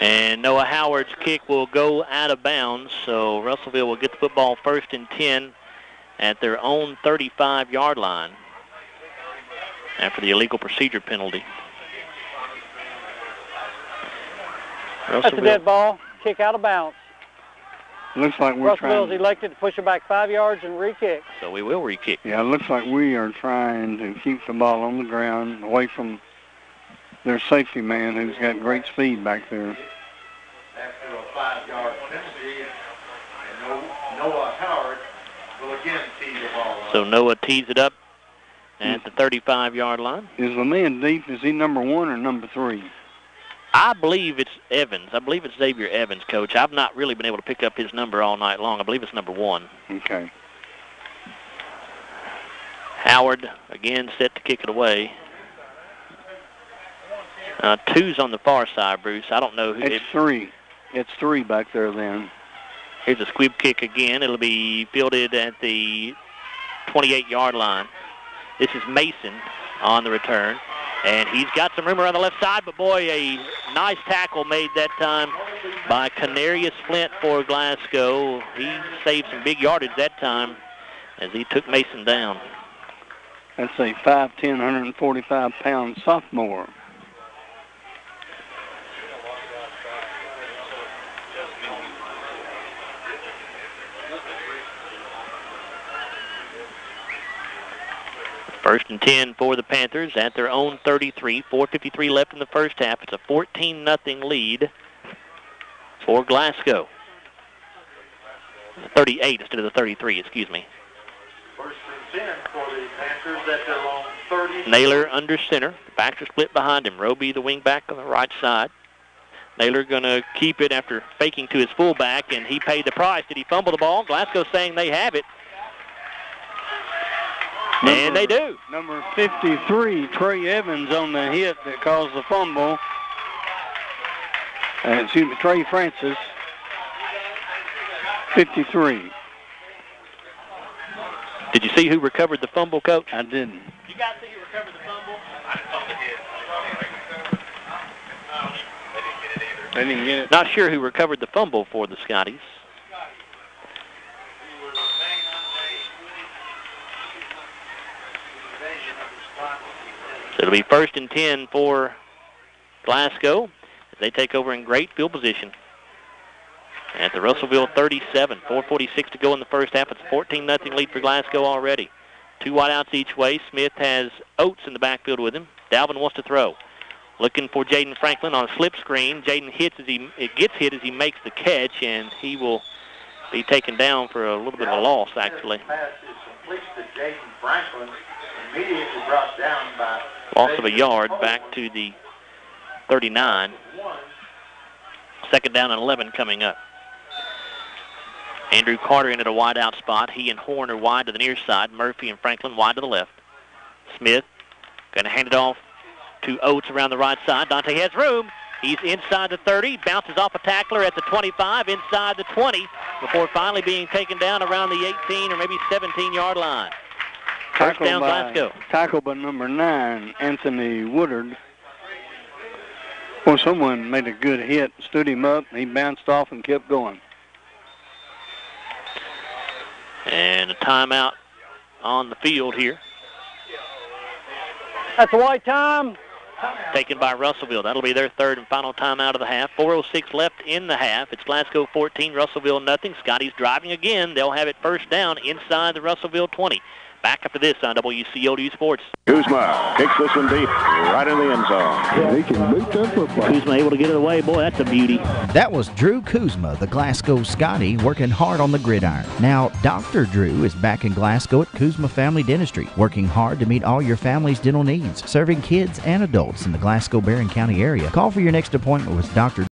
And Noah Howard's kick will go out of bounds, so Russellville will get the football 1st and 10 at their own 35-yard line after the illegal procedure penalty. That's a dead ball. Kick out of bounds. Looks like we're Russellville's elected to push it back 5 yards and re-kick. So we will re-kick. Yeah, it looks like we are trying to keep the ball on the ground away from their safety man who's got great speed back there. After a 5-yard penalty, and Noah Howard again tee the ball up. So Noah tees it up at the 35-yard line. Is the man deep? Is he number 1 or number 3? I believe it's Evans. I believe it's Xavier Evans, Coach. I've not really been able to pick up his number all night long. I believe it's number 1. Okay. Howard, again, set to kick it away. 2's on the far side, Bruce. I don't know who. It's 3. It's 3 back there then. Here's a squib kick again. It'll be fielded at the 28-yard line. This is Mason on the return. And he's got some room around the left side, but boy, a nice tackle made that time by Canarius Flint for Glasgow. He saved some big yardage that time as he took Mason down. That's a 5'10", 145-pound sophomore. First and 10 for the Panthers at their own 33. 4:53 left in the first half. It's a 14-0 lead for Glasgow. 38 instead of the 33, excuse me. First and 10 for the Panthers at their own 30. Naylor under center. The backs are split behind him. Roby, the wing back on the right side. Naylor going to keep it after faking to his fullback, and he paid the price. Did he fumble the ball? Glasgow saying they have it. And they do. Number 53, Trey Evans on the hit that caused the fumble. Excuse me, Trey Francis, 53. Did you see who recovered the fumble, Coach? I didn't. You guys see who recovered the fumble? They didn't get it. Not sure who recovered the fumble for the Scotties. So it'll be first and 10 for Glasgow as they take over in great field position at the Russellville 37. 4:46 to go in the first half. It's a 14-0 lead for Glasgow already. 2 wideouts each way. Smith has Oates in the backfield with him. Dalvin wants to throw. Looking for Jaden Franklin on a slip screen. Jaden gets hit as he makes the catch, and he will be taken down for a little bit of a loss, actually. Pass is complete to Jaden Franklin. Immediately brought down by Loss of a yard back to the 39. Second down and 11 coming up. Andrew Carter in at a wide out spot. He and Horn are wide to the near side. Murphy and Franklin wide to the left. Smith going to hand it off to Oates around the right side. Dante has room. He's inside the 30. Bounces off a tackler at the 25, inside the 20, before finally being taken down around the 18 or maybe 17-yard line. First down, Glasgow. Tackle by number 9, Anthony Woodard. Well, someone made a good hit, stood him up, and he bounced off and kept going. And a timeout on the field here. That's a white time. Taken by Russellville. That'll be their third and final timeout of the half. 4:06 left in the half. It's Glasgow 14, Russellville nothing. Scotty's driving again. They'll have it first down inside the Russellville 20. Back after this on WCLU Sports. Kuzma kicks this one deep, right in the end zone. He can boot that football. Kuzma able to get it away. Boy, that's a beauty. That was Drew Kuzma, the Glasgow Scotty, working hard on the gridiron. Now, Dr. Drew is back in Glasgow at Kuzma Family Dentistry, working hard to meet all your family's dental needs, serving kids and adults in the Glasgow-Barron County area. Call for your next appointment with Dr.